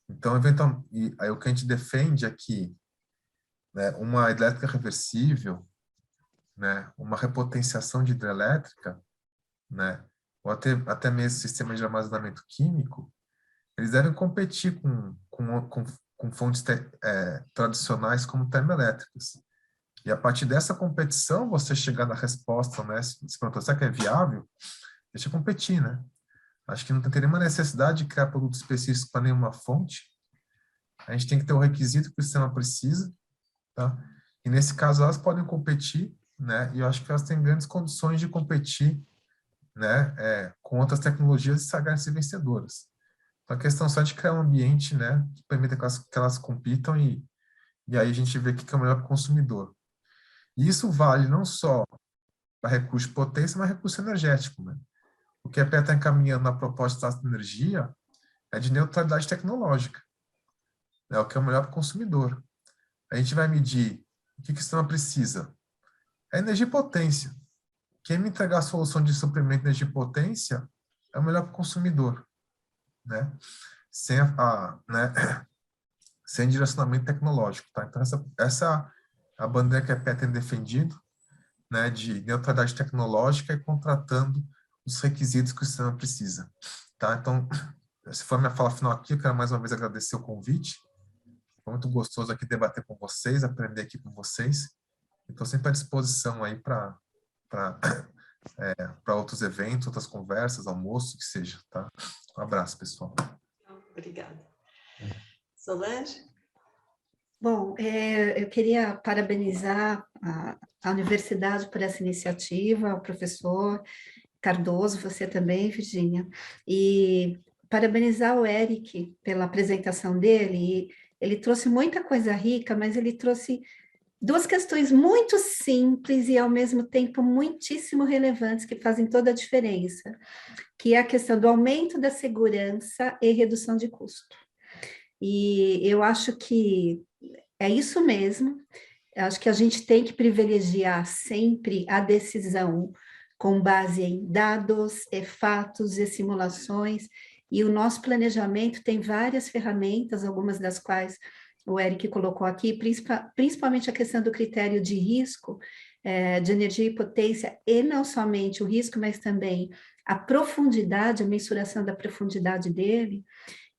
Então, eventualmente, aí o que a gente defende é que, né, uma hidrelétrica reversível, né, uma repotenciação de hidrelétrica, né, ou até mesmo sistema de armazenamento químico, eles devem competir com fontes tradicionais como termoelétricas. E a partir dessa competição, você chegar na resposta, né, se perguntou, será que é viável? Deixa eu competir, né? Acho que não tem nenhuma necessidade de criar produto específico para nenhuma fonte. A gente tem que ter o requisito que o sistema precisa, tá? E nesse caso, elas podem competir, né? E eu acho que elas têm grandes condições de competir, né, com outras tecnologias e sagrarem-se vencedoras. Então, a questão só é de criar um ambiente, né, que permita que elas compitam e aí a gente vê o que é o melhor para o consumidor. E isso vale não só para recurso de potência, mas recurso energético, né? O que a EPE está encaminhando na proposta de energia é de neutralidade tecnológica. É o que é o melhor para o consumidor. A gente vai medir o que o sistema precisa. É energia e potência. Quem me entregar a solução de suprimento de energia e potência é o melhor para o consumidor, né? Sem direcionamento tecnológico, tá? Então, essa é a bandeira que a EPE tem defendido, né, de neutralidade tecnológica e contratando os requisitos que o sistema precisa, tá? Então, se for a minha fala final aqui, eu quero mais uma vez agradecer o convite. Foi muito gostoso aqui debater com vocês, aprender aqui com vocês. Estou sempre à disposição aí para outros eventos, outras conversas, almoço, que seja, tá? Um abraço, pessoal. Obrigada. Solange? Bom, eu queria parabenizar a universidade por essa iniciativa, o professor Cardoso, você também, Virgínia, e parabenizar o Eric pela apresentação dele. Ele trouxe muita coisa rica, mas ele trouxe duas questões muito simples e, ao mesmo tempo, muitíssimo relevantes, que fazem toda a diferença, que é a questão do aumento da segurança e redução de custo. E eu acho que é isso mesmo. Eu acho que a gente tem que privilegiar sempre a decisão com base em dados, fatos e simulações, e o nosso planejamento tem várias ferramentas, algumas das quais o Eric colocou aqui, principalmente a questão do critério de risco, de energia e potência, e não somente o risco, mas também a profundidade, a mensuração da profundidade dele.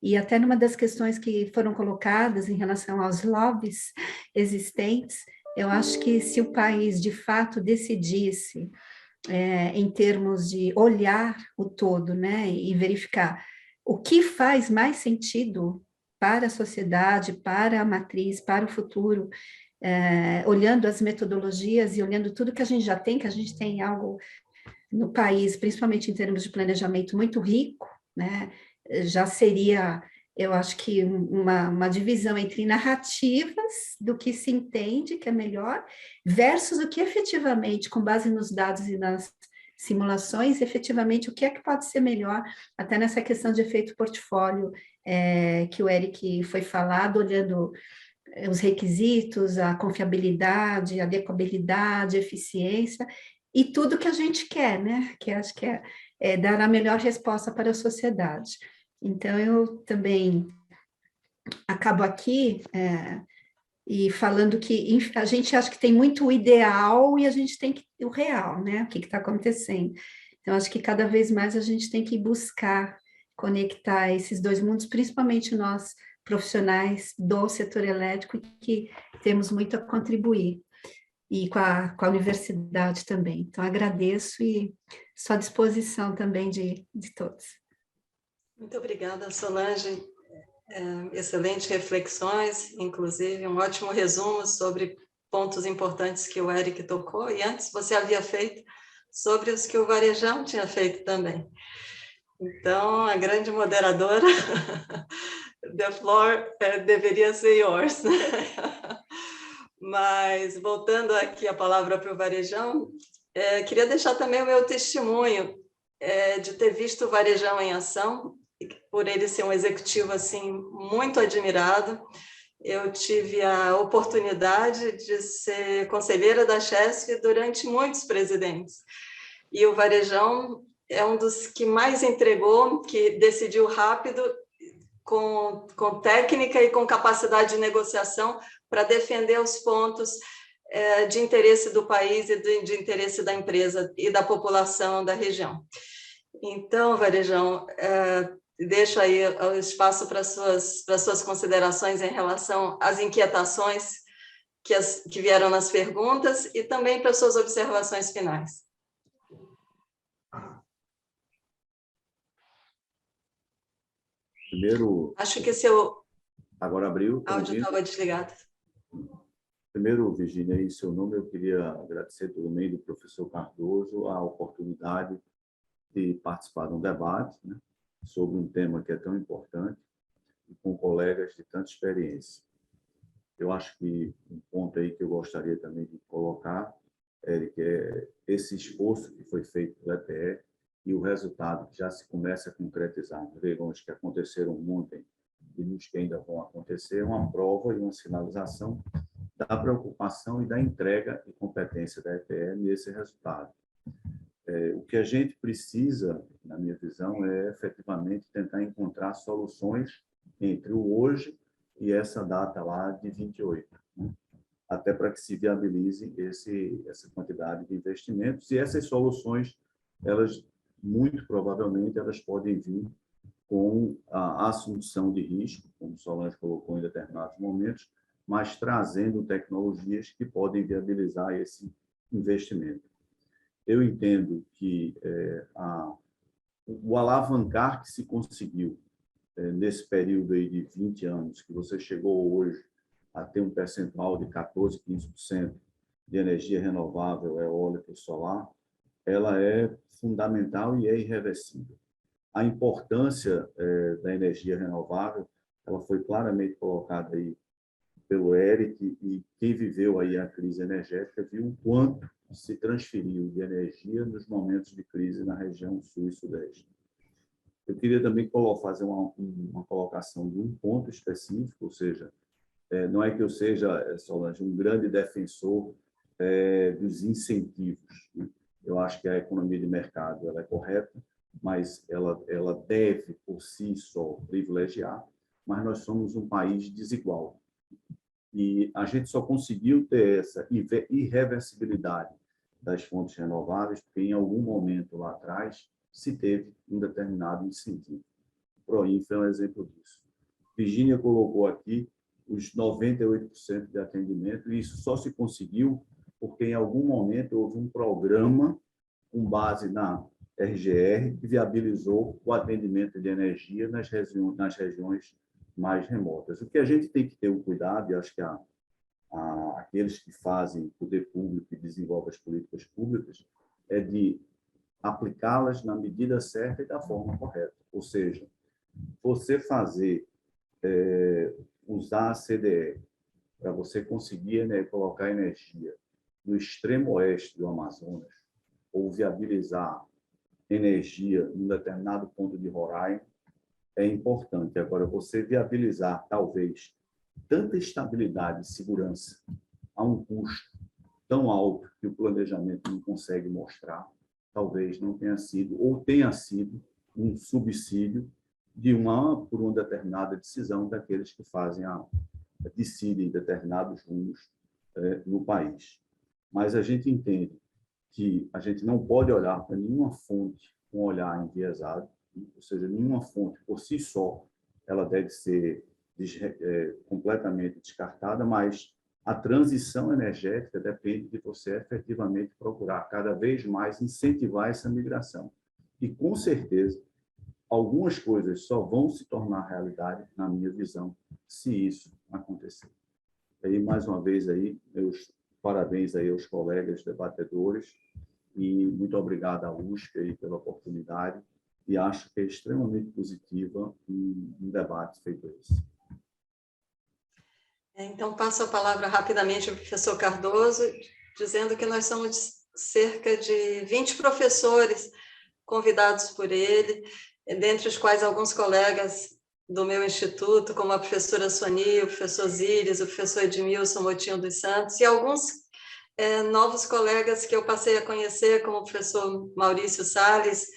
E até numa das questões que foram colocadas em relação aos lobbies existentes, eu acho que se o país de fato decidisse, em termos de olhar o todo, né, e verificar o que faz mais sentido para a sociedade, para a matriz, para o futuro, olhando as metodologias e olhando tudo que a gente já tem, que a gente tem algo no país, principalmente em termos de planejamento, muito rico, né? Já seria, eu acho que uma divisão entre narrativas do que se entende que é melhor, versus o que efetivamente, com base nos dados e nas simulações, efetivamente, o que é que pode ser melhor, até nessa questão de efeito portfólio, que o Eric foi falado, olhando os requisitos, a confiabilidade, a adequabilidade, a eficiência, e tudo que a gente quer, né? Que acho que é dar a melhor resposta para a sociedade. Então, eu também acabo aqui e falando que a gente acha que tem muito o ideal e a gente tem o real, né? O que está acontecendo. Então, acho que cada vez mais a gente tem que buscar conectar esses dois mundos, principalmente nós profissionais do setor elétrico, que temos muito a contribuir, e com a universidade também. Então, agradeço e estou à disposição também de todos. Muito obrigada, Solange. Excelentes reflexões, inclusive um ótimo resumo sobre pontos importantes que o Eric tocou, e antes você havia feito sobre os que o Varejão tinha feito também. Então, a grande moderadora, the floor deveria ser yours. Mas, voltando aqui a palavra para o Varejão, queria deixar também o meu testemunho de ter visto o Varejão em ação, por ele ser um executivo assim muito admirado. Eu tive a oportunidade de ser conselheira da Chesf durante muitos presidentes. E o Varejão é um dos que mais entregou, que decidiu rápido, com técnica e com capacidade de negociação para defender os pontos de interesse do país e de interesse da empresa e da população da região. Então, Varejão, deixo aí o espaço para suas considerações em relação às inquietações que vieram nas perguntas e também para suas observações finais. Primeiro... Acho que seu... Agora abriu. O áudio estava desligado. Primeiro, Virgínia, em seu nome, eu queria agradecer também do professor Cardoso a oportunidade de participar de um debate, né, sobre um tema que é tão importante e com colegas de tanta experiência. Eu acho que um ponto aí que eu gostaria também de colocar, Eric, é esse esforço que foi feito pelo EPE e o resultado que já se começa a concretizar em leilões que aconteceram ontem e nos que ainda vão acontecer, uma prova e uma sinalização da preocupação e da entrega e competência da EPE nesse resultado. O que a gente precisa, na minha visão, é efetivamente tentar encontrar soluções entre o hoje e essa data lá de 28, né? Até para que se viabilize essa quantidade de investimentos. E essas soluções, elas, muito provavelmente, elas podem vir com a assunção de risco, como o Solange colocou em determinados momentos, mas trazendo tecnologias que podem viabilizar esse investimento. Eu entendo que o alavancar que se conseguiu nesse período aí de 20 anos, que você chegou hoje a ter um percentual de 14%, 15% de energia renovável, eólica e solar, ela é fundamental e é irreversível. A importância da energia renovável, ela foi claramente colocada aí pelo Eric, e quem viveu aí a crise energética viu o quanto se transferiu de energia nos momentos de crise na região sul e sudeste. Eu queria também fazer uma colocação de um ponto específico, ou seja, não é que eu seja, Solange, um grande defensor dos incentivos. Eu acho que a economia de mercado ela é correta, mas ela deve, por si só, privilegiar, mas nós somos um país desigual. E a gente só conseguiu ter essa irreversibilidade das fontes renováveis porque, em algum momento lá atrás, se teve um determinado incentivo. Proinfa é um exemplo disso. Virgínia colocou aqui os 98% de atendimento, e isso só se conseguiu porque em algum momento houve um programa com base na RGR que viabilizou o atendimento de energia nas regiões mais remotas. O que a gente tem que ter um cuidado, e acho que aqueles que fazem poder público e desenvolvem as políticas públicas, é de aplicá-las na medida certa e da forma correta. Ou seja, você usar a CDE para você conseguir, né, colocar energia no extremo oeste do Amazonas ou viabilizar energia em um determinado ponto de Roraima é importante. Agora, você viabilizar, talvez, tanta estabilidade e segurança a um custo tão alto que o planejamento não consegue mostrar, talvez não tenha sido, ou tenha sido, um subsídio por uma determinada decisão daqueles que decidem determinados rumos no país. Mas a gente entende que a gente não pode olhar para nenhuma fonte com um olhar enviesado, ou seja, nenhuma fonte por si só ela deve ser completamente descartada, mas a transição energética depende de você efetivamente procurar cada vez mais incentivar essa migração. E, com certeza, algumas coisas só vão se tornar realidade, na minha visão, se isso acontecer. Aí, mais uma vez, meus parabéns aos colegas debatedores e muito obrigado à USP aí pela oportunidade, e acho que é extremamente positiva um debate feito esse. Então, passo a palavra rapidamente ao professor Cardoso, dizendo que nós somos cerca de 20 professores convidados por ele, dentre os quais alguns colegas do meu instituto, como a professora Soni, o professor Zíris, o professor Edmilson Motinho dos Santos, e alguns novos colegas que eu passei a conhecer, como o professor Maurício Salles,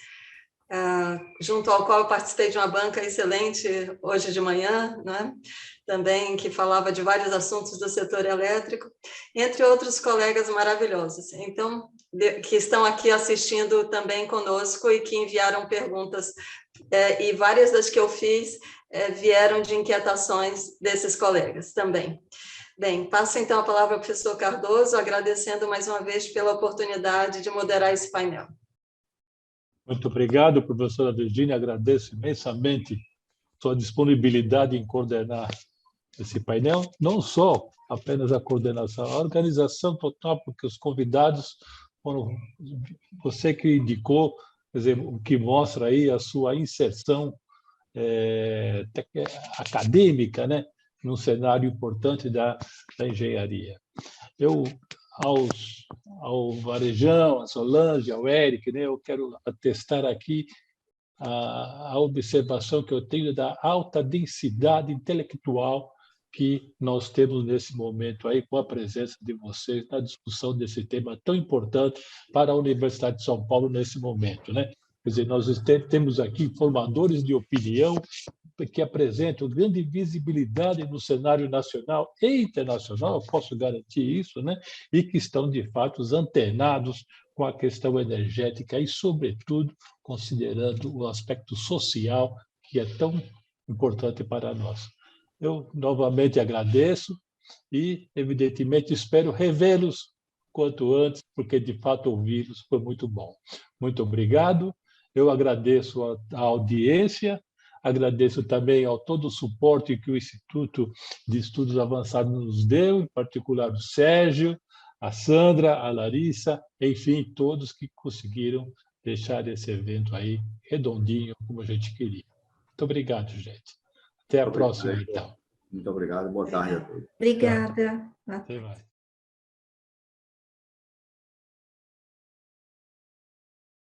junto ao qual eu participei de uma banca excelente hoje de manhã, né? Também que falava de vários assuntos do setor elétrico, entre outros colegas maravilhosos. Então, que estão aqui assistindo também conosco e que enviaram perguntas, e várias das que eu fiz vieram de inquietações desses colegas também. Bem, passo então a palavra ao professor Cardoso, agradecendo mais uma vez pela oportunidade de moderar esse painel. Muito obrigado, professora Virgínia. Agradeço imensamente sua disponibilidade em coordenar esse painel, não só apenas a coordenação, a organização total, porque os convidados foram você que indicou, quer dizer, o que mostra aí a sua inserção acadêmica, né, num cenário importante da engenharia. Eu, ao Varejão, a Solange, ao Eric, né, eu quero atestar aqui a observação que eu tenho da alta densidade intelectual que nós temos nesse momento aí, com a presença de vocês na discussão desse tema tão importante para a Universidade de São Paulo nesse momento, né? Quer dizer, nós temos aqui formadores de opinião que apresentam grande visibilidade no cenário nacional e internacional, eu posso garantir isso, né? E que estão, de fato, antenados com a questão energética e, sobretudo, considerando o aspecto social que é tão importante para nós. Eu novamente agradeço e, evidentemente, espero revê-los quanto antes, porque, de fato, ouvi-los foi muito bom. Muito obrigado. Eu agradeço a audiência, agradeço também ao todo o suporte que o Instituto de Estudos Avançados nos deu, em particular o Sérgio, a Sandra, a Larissa, enfim, todos que conseguiram deixar esse evento aí redondinho, como a gente queria. Muito obrigado, gente. Até a próxima, então. Muito obrigado. Boa tarde a todos. Obrigada. Até mais.